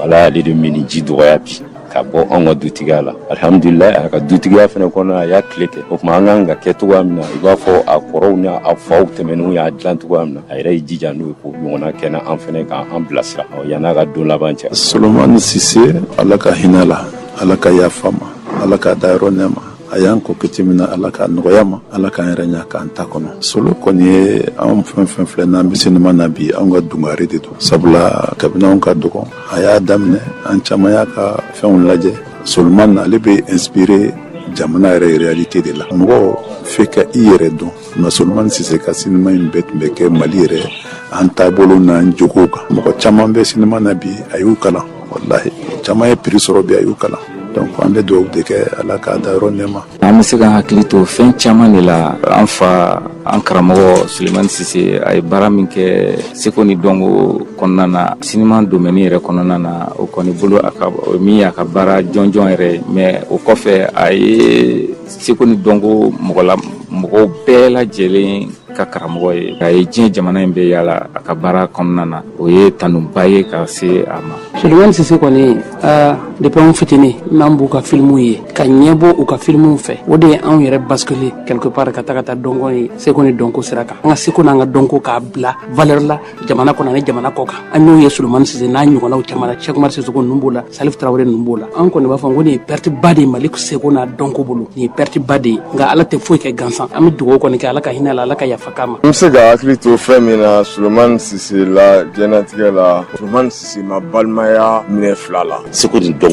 ala y'ale de min ni ji dɔgɔya bi ka bɔ an ka dutigiya la alhamdulilahi a ka dutigiya fana kɔnɔ a y'a tile kɛ o tuma an kan ka kɛ cogoya min na i b'a fɔ a kɔrɔw ni a faw tɛmɛnenw y'a dilan cogoya min na a yɛrɛ y'i jija n'o ye ko ɲɔgɔnna kɛ na an fana k'an bilasira yan'a ka don laban cɛ. Sulemani Sise ala ka hinɛ la ala ka yafa ma ala ka dayɔrɔ nɛɛma a y'an ko kiti min na ala ka nɔgɔya ma ala k'an yɛrɛ ɲa k'an ta kɔnɔ solo kɔni ye an fɛn filɛ n'an bɛ sinima na bi an ka dungari de don sabula kabini anw ka dɔgɔ a y'a daminɛ an caman y'a ka fɛnw lajɛ Sulemani ale bɛ inspiré jamana yɛrɛ réalité de la mɔgɔ fɛ ka i yɛrɛ dɔn mais Sulemani Sise ka sinima in bɛɛ tun bɛ kɛ Mali yɛrɛ an taabolo n'an jogow kan mɔgɔ caman bɛ sinima na bi a y'u kalan wallahi caman ye prix sɔrɔ bi a y'u kalan donc an bɛ dugawu de kɛ ala k'a dayɔrɔ nɛɛma. An bɛ se ka hakili to fɛn caman de la an fa an karamɔgɔ Sulemani Sise a ye baara min kɛ seko ni dɔnko kɔnɔna na sinima domaine yɛrɛ kɔnɔna na o kɔni bolo min y'a ka baara jɔnjɔn yɛrɛ mais o kɔfɛ a ye seko ni dɔnko mɔgɔw bɛɛ lajɛlen ka karamɔgɔ ye a ye diɲɛ jamana in bɛɛ yala a ka baara kɔnɔna na o ye tanuba ye ka se a ma. Sulemani Sise kɔni depuis an fitinin n'an b'u ka filimuw ye ka ɲɛbɔ u ka filimuw fɛ o de ye anw yɛrɛ basculer quelque part ka taa dɔnko ye seko ni dɔnko sira kan an ka seko n'an ka dɔnko k'a bila valeur la jamana kɔnɔ ani jamana kɔ kan an y'o ye Sulemani Sise n'a ɲɔgɔnnaw caman na Cheikh Umar Sisoko ninnu b'o la Salif Traoré ninnu b'o la an kɔni b'a fɔ ko nin ye perte ba de ye Mali seko n'a dɔnko bolo nin ye perte ba de ye nka ala tɛ foyi kɛ gansan an bɛ dugawu kɔni kɛ ala ka hinɛ la ala ka yafa k'a ma. N bɛ se ka hakili to fɛn min na Sulemani Sise la diɲɛnatigɛ la Sulemani Sise ma balimaya minɛ fila la seko ni dɔnko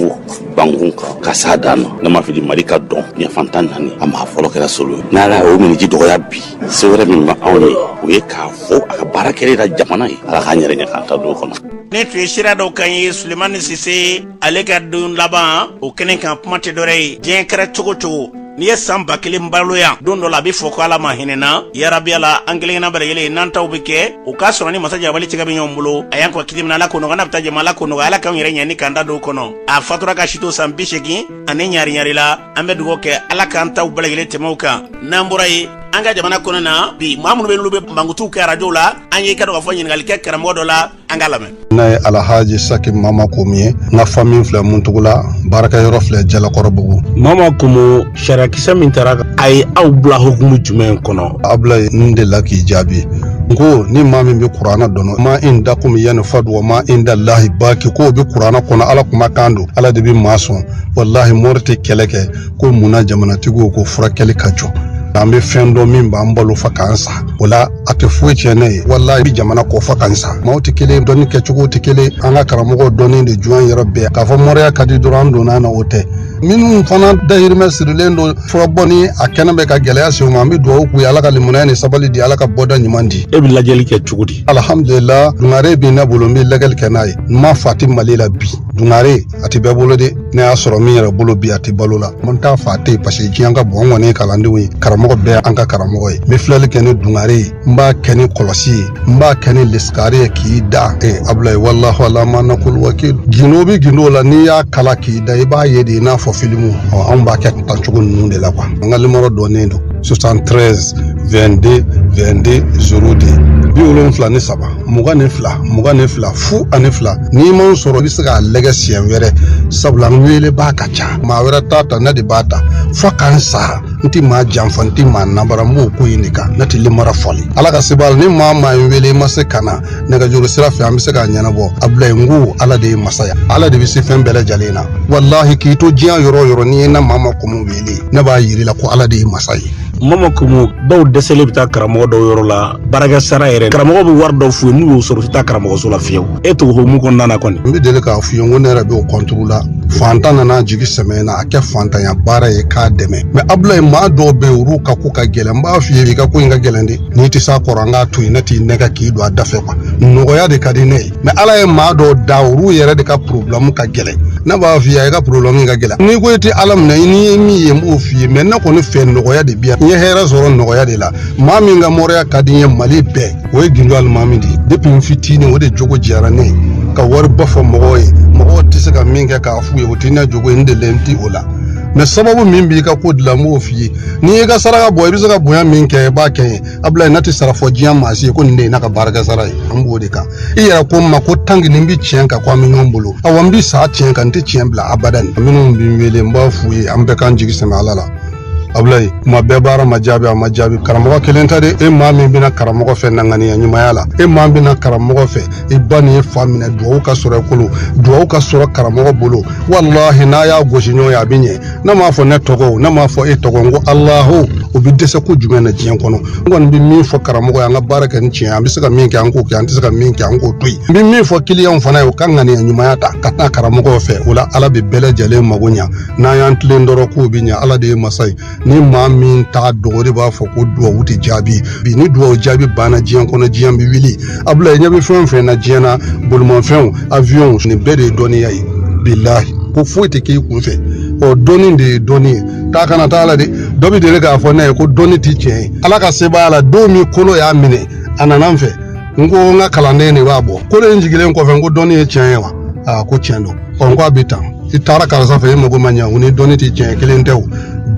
bankun kan ka s'a dan na n'a ma fili Mali ka dɔn ɲɛ fantan naani a ma fɔlɔ kɛra Solo n'ala y'o minɛ ji dɔgɔya bi se wɛrɛ min bɛ anw ye o ye k'a fɔ a ka baara kɛra la jamana ye ala k'an yɛrɛ ɲɛ k'an ta don o kɔnɔ. Ne tun ye sira dɔw kan ye Sulemani Sise ale ka don laban o kɛnɛ kan kuma tɛ dɔwɛrɛ ye diɲɛ kɛra cogo cogo n'i ye san 1000 baloya don dɔ la a bɛ fɔ ko ala ma hinɛna yarabi ala an kelenkelenna bɛɛ lajɛlen n'an taw bɛ kɛ o k'a sɔrɔ ni masa Jabali tigɛ bɛ ɲɔgɔn bolo a y'an kɔ kiti min ala ko nɔgɔ n'a bɛ taa jama ala ko nɔgɔ ala k'anw yɛrɛ ɲɛ ni k'an da don o kɔnɔ a fatura ka si to san 80 ani ɲari la an bɛ dugawu kɛ ala k'an taw bɛɛ lajɛlen tɛmɛ o kan n'an bɔra ye an ka jamana kɔnɔ na bi maa minnu bɛ n'olu bɛ mankutuw kɛ arajow la an ye i ka dɔn k'a fɔ ɲininkali kɛ karamɔgɔ dɔ la an ka lamɛn. n'a ye Alhaji Saki Mama Komi ye n ka famille filɛ Muntugu baarakɛyɔrɔ filɛ Jalakɔrɔbugu. Mama Komo sariyakisɛ min taara a ye aw bila hukumu jumɛn kɔnɔ. Ablaye n delila k'i jaabi n ko ni maa min bɛ kuranna dɔn ma in da komi yanni fadu wa ma in da lahi baki k'o bɛ kuranna kɔnɔ ala kuma kan don ala de bɛ maa sɔn walahi mori tɛ kɛlɛ kɛ ko munna jamanatigiw ko furakɛli ka jɔ. an bɛ fɛn dɔ min b'an balo fa k'an sa o la a tɛ foyi tiɲɛ ne ye walahi bi jamana kɔ fa k'an sa maaw tɛ kelen dɔnni kɛcogo tɛ kelen an ka karamɔgɔw dɔnni de jɔn yɔrɔ bɛɛ k'a fɔ mɔriya ka di dɔrɔn an donna na o tɛ minnu fana dahirimɛ sirilen don furabɔ ni a kɛnɛ bɛ ka gɛlɛya se u ma an bɛ dugawu k'u ye ala ka limunaya ni sabali di ala ka bɔda ɲuman di. E bɛ lajɛli kɛ cogo di. alhamdulillah dungare bi ne bolo n bɛ lajɛli kɛ n'a ye n ma fati mali la bi dungare a tɛ bɛɛ bolo de ne y'a sɔrɔ min yɛrɛ bolo bi a tɛ balo la n t'a fa tɛ parce que diɲɛ ka bon an kɔni ye kalandenw ye karamɔgɔ bɛɛ an ka karamɔgɔ ye n bɛ filɛli kɛ ni dungare ye n b'a kɛ ni kɔlɔsi ye n b'a kɛ ni lisikari ye k'i da abulayi walahu ala ma nakulu wakilu gindo bɛ gindo la n'i y'a kala k'i da i b'a ye de i n'a fɔ filimu anw b'a kɛ tan cogo ninnu de la quoi an ka limɔrɔ dɔnnen don 73 22 22 02 73 22 fu ani fila n'i ma sɔrɔ i bɛ se k'a lɛgɛ siɲɛ wɛrɛ sabula n wele b'a ka ca maa wɛrɛ t'a ta ne de b'a ta fo k'an sa n tɛ maa janfa n tɛ maa nabara n b'o ko in de kan ne tɛ limara fɔli ala ka se b'a la ni maa ye wele i ma se ka na nɛgɛjuru sira fɛ an bɛ se k'a ɲɛnabɔ abulayi n ko ala de ye masaya ala de bɛ se fɛn bɛɛ lajɛlen na walahi k'i to diɲɛ yɔrɔ o yɔrɔ n'i ye na maa ma ko mun wele ne b'a yir'i la ko ala de ye masa ye mama kumu dɔw dɛsɛlen bɛ taa karamɔgɔ dɔw yɔrɔ la baarakɛ sara yɛrɛ karamɔgɔ bɛ wari dɔw f'u ye n'u y'o sɔrɔ u tɛ taa karamɔgɔso la fiyewu e t'o hokumu kɔnɔna na kɔni. n bɛ deli k'a f'i ye n ko ne yɛrɛ bɛ o kɔnturu la fantan nana jigi sɛmɛ na a kɛ fantanya baara ye k'a dɛmɛ mɛ Abulayi maa dɔw bɛ yen olu ka ko ka gɛlɛn n b'a f'i ye i ka ko in ka gɛlɛn de n'i tɛ s'a kɔrɔ an k'a to yen ne t'i nɛgɛ k'i don a da fɛ nɔgɔya de ka di ne ye mɛ Ala ye maa dɔw da olu yɛrɛ de ka problème ka gɛlɛn ne b'a f'i ye a ka problème ka gɛlɛn n'i ko i tɛ Ala minɛ n'i ye min ye n b'o f'i ye mɛ ne kɔni fɛ nɔgɔya de bi yan n ye hɛrɛ sɔrɔ nɔgɔya de la maa min ka mɔrɔya ka di n ye Mali bɛɛ o ye Gindo Alimami de ye depuis n fitinin o de jogo diyara ne ye ka wari ba fɔ mɔgɔw ye mɔgɔw tɛ se ka min kɛ k'a f'u ye o tɛ ne jogo ye n delen tɛ o la mɛ sababu min b'i ka ko dilan n b'o f'i ye n'i y'i ka saraka bɔ i bɛ se ka bonya min kɛ i b'a kɛ ye Abulayi ne tɛ sara fɔ diɲɛ maa si ye ko nin de ye ne ka baarakɛ sara ye an b'o de kan i yɛrɛ ko n ma ko tanki nin bɛ tiɲɛ kan ko an bɛ ɲɔgɔn bolo awɔ n bɛ sa tiɲɛ kan n tɛ tiɲɛ bila abadan minnu bɛ n wele n b'a f'u ye an bɛɛ k'an jigi sɛmɛ Ala la Abulayi kuma bɛɛ baara ma jaabi a ma jaabi karamɔgɔ kelen ta de e maa min bɛna karamɔgɔ fɛ nanganiya ɲumanya la e maa bɛna karamɔgɔ fɛ i ba nin ye fa minɛ duwawu ka sɔrɔ i kolo duwawu ka sɔrɔ karamɔgɔ bolo walahi n'a y'a gosi ɲɔgɔn ye a bɛ ɲɛ ne m'a fɔ ne tɔgɔ ne m'a fɔ e tɔgɔ n ko Alahu o bɛ dɛsɛ ko jumɛn na diɲɛ kɔnɔ n kɔni bɛ min fɔ karamɔgɔ ye an ka baara kɛ ni tiɲɛ an bɛ se ka min kɛ an k'o kɛ an tɛ se ka min kɛ an k'o to yen n bɛ min fɔ kiliyanw fana ye u ka ŋaniya ɲumanya ta ka taa karamɔgɔw fɛ o la Ala bɛ bɛɛ lajɛlen mago ɲa n'an y'an tilen dɔrɔn k'o bɛ ɲa Ala de ye masa ye ni maa min t'a dɔn o de b'a fɔ ko duwawu tɛ jaabi bi ni duwawu jaabi banna diɲɛ kɔnɔ diɲɛ bɛ wuli Abulayi ɲɛ bɛ fɛn o fɛn na diɲɛ na bolimafɛnw avion nin bɛɛ de ye dɔnniya ye bilahi ko foyi tɛ k'i kun fɛ ɔ dɔnni de ye dɔnni ye taa kana taa la dɛ dɔ bɛ deli k'a fɔ ne ye ko dɔnni tɛ tiɲɛ ye Ala ka sebaaya la don min kolo y'a minɛ a nana n fɛ n ko n ka kalanden de b'a bɔ kolo in jigilen kɔfɛ n ko dɔnni ye tiɲɛ ye wa ko tiɲɛ don ɔ n ko a bɛ tan i taara karisa fɛ e mago ma ɲɛ o ni dɔnni tɛ tiɲɛ kelen tɛ o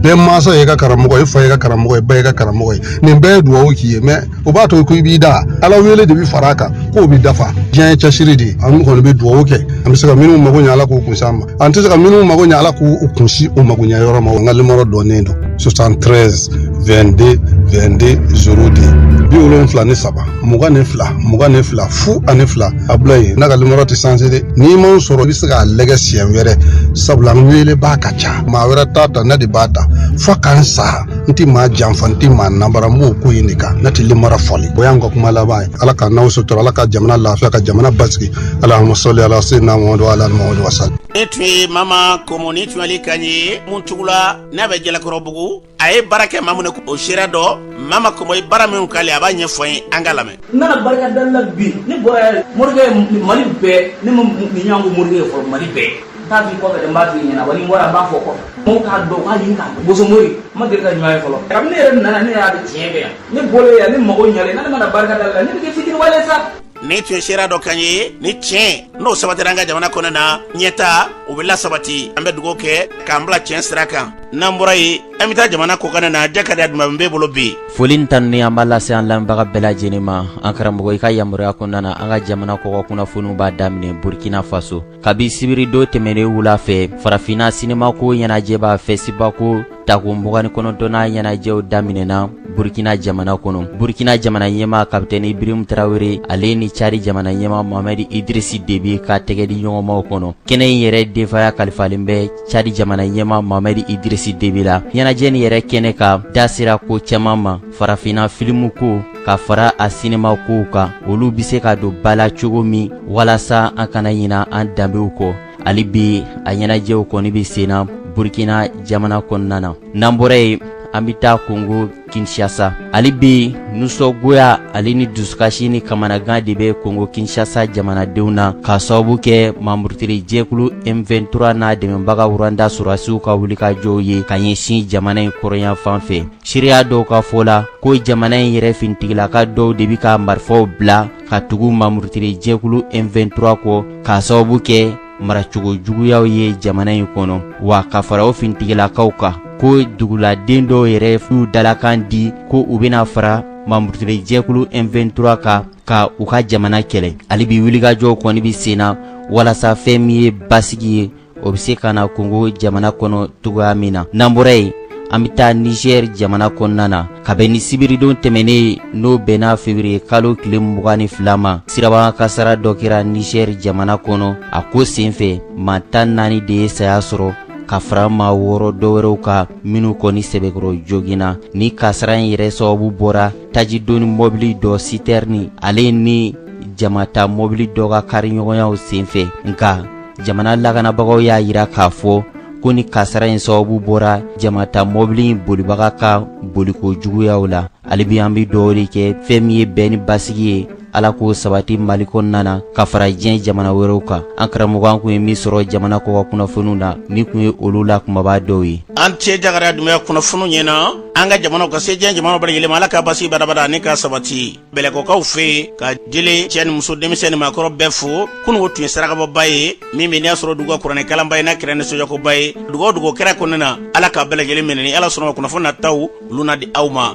bɛɛ mansa ye ka karamɔgɔ ye fa ye ka karamɔgɔ ye ba ye ka karamɔgɔ ye nin bɛɛ ye duwawu k'i ye mɛ o b'a to ko i b'i da Ala wele de bɛ fara a kan k'o bɛ dafa diɲɛ ye cɛsiri de ye an kɔni bɛ duwawu kɛ an bɛ se ka minnu mago ɲɛ Ala k'u kunsi an ma an tɛ se ka minnu mago ɲɛ Ala k'u kunsi o mago ɲɛ yɔrɔ ma o n ka nimɔrɔ dɔnnen don 73 22 22 02 73 22 fu ani fila Abulayi n'a ka nimɔrɔ tɛ sanse dɛ n'i m'anw sɔrɔ i bɛ se k'a lɛgɛ siɲɛ wɛrɛ sabula n wele b'a ka ca maa wɛrɛ t'a ta ne de b'a ta fo k'an sa n tɛ maa janfa n tɛ maa nabara n b'o ko in de kan ne tɛ limara fɔli o y'an ka kuma laban ye Ala ka n'aw sutura Ala ka jamana lafiya ka jamana basigi Allahumma salli ala sayyidina Muhammad wa ala ali Muhammad wa sallam. ne tun ye mama komo ni tun yali kan ye mun tugula n'a bɛ Jalakɔrɔbugu a ye baara kɛ maa mun o sera dɔ mama komo ye baara min k'ale a b'a ɲɛfɔ n ye an ka lamɛn. n nana barika da la bi ne bɔra Morikɛ Mali bɛɛ ne ma nin ɲɔgɔn ko Morikɛ ye fɔlɔ Mali bɛɛ t'a f'i kɔfɛ de n b'a f'i ɲɛna wa ni n bɔra n b'a fɔ kɔfɛ mɔgɔw k'a dɔn k'a ɲini k'a dɔn Bosomori ma deli ka ɲɔgɔn ye fɔlɔ kabini ne yɛrɛ nana ne y'a de tiɲɛ bɛ yan ne bɔlen yan ne mago ɲalen ne mana barika da la ne bɛ kɛ fitiri wale sa. ni tun ye sera dɔ kan ye ni tiɲɛ n'o sabatira an ka jamana kɔnɔ na ɲɛta o bɛ lasabati an bɛ dugawu kɛ k'an bila tiɲɛ sira kan n'an bɔra yen an bɛ taa jamana kɔkan na jakada jumɛn bɛ bolo bi. foli ni tanuni an b'a lase an lamɛnbaga bɛɛ lajɛlen ma an karamɔgɔ i ka yamaruya kɔnɔna na an ka jamana kɔkɔ kunnafoniw b'a daminɛ Burkina Faso kabi sibiri don tɛmɛnen wula fɛ farafinna sinima ko ɲɛnajɛ b'a festival ko tako 29nan ɲɛnajɛw daminɛna Burkina jamana kɔnɔ Burkina jamana ɲɛma kapitɛni Ibrahim Traoré ale ni Cari jamana ɲɛma Mohamed Idrissi Déby ka tɛgɛ di ɲɔgɔnmaw kɔnɔ kɛnɛ in yɛrɛ denfaya kalifalen bɛ Cari jamana ɲɛma Mohamed Idrissi Déby la ɲɛnajɛ nin yɛrɛ kɛnɛ ka da sera ko caman ma farafinna filimu ko ka fara a sinima kow kan olu bɛ se ka don bala cogo min walasa an kana ɲina an danbew kɔ hali bi a ɲɛnajɛw kɔni bɛ senna Burkina jamana kɔnɔna na n'an bɔra yen an bɛ taa Congo Kinshasa hali bi nisɔngoya ale ni dusukasi ni kamanagan de bɛ Congo Kinshasa jamanadenw na ka sababu kɛ mamurutiri jɛkulu M23 n'a dɛmɛbaga Rwanda sɔrɔdasiw ka wulikajɔw ye ka ɲɛsin jamana in kɔrɔyan fan fɛ seereya dɔw ka fɔ la ko jamana in yɛrɛ fintigilaka dɔw de bɛ ka marifaw bila ka tugu mamurutiri jɛkulu M23 kɔ ka sababu kɛ maracogo juguyaw ye jamana in kɔnɔ wa ka fara o fintigilakaw kan ko duguladen dɔw yɛrɛ y'u dalakan di ko u bɛna fara mamurutiri jɛkulu M23 kan ka u ka jamana kɛlɛ hali bi wulikajɔw kɔni bɛ senna walasa fɛn min ye basigi ye o bɛ se ka na Congo jamana kɔnɔ cogoya min na n'an bɔra yen an bɛ taa Niger jamana kɔnɔna na ka bɛn ni sibiridon tɛmɛnen n'o bɛnna février kalo tile 22 ma siraba kasara dɔ kɛra Niger jamana kɔnɔ a ko senfɛ maa 14 de ye saya sɔrɔ ka fara maa wɔɔrɔ dɔwɛrɛw ka minnu kɔni sɛbɛkɔrɔ jogina ni kasara in yɛrɛ sababu bɔra tajidoni mɔbili dɔ siterni ale ni jamata mɔbili dɔ ka kariɲɔgɔnyaw senfɛ nka jamana lakanabagaw y'a yira k'a fɔ ko ni kasara in sababu bɔra jamata mɔbili bolibaga ka boliko juguyaw la ale bi an bi dɔw de kɛ fɛn min ye bɛɛ ni basigi ye ala k'o sabati mali kɔnɔna na ka fara diɲɛ jamana wɛrɛw kan an karamɔgɔ an kun ye min sɔrɔ jamana kɔ ka kunnafoniw na ni kun ye olu la kumaba dɔw ye an tɛ jagara dumɛ kunnafoniw ɲɛna an ka jamanaw ka se diɲɛ jamanaw bɛɛ lajɛlen ma ala ka basi badabada ni ka sabati bɛlɛkɔkaw fɛ ka jeli cɛ ni muso denmisɛn ni maakɔrɔ bɛɛ fo kununko tun ye sarakabɔba ye min bɛ n'i y'a sɔrɔ dugu ka kuranɛ kalanba ye n'a kɛra nisɔndiyakoba ye dugu o dugu kɛra kɔnɔna na ala ka bɛɛ lajɛlen minɛ ni ala sɔnna kunnafoni nataw olu na di aw ma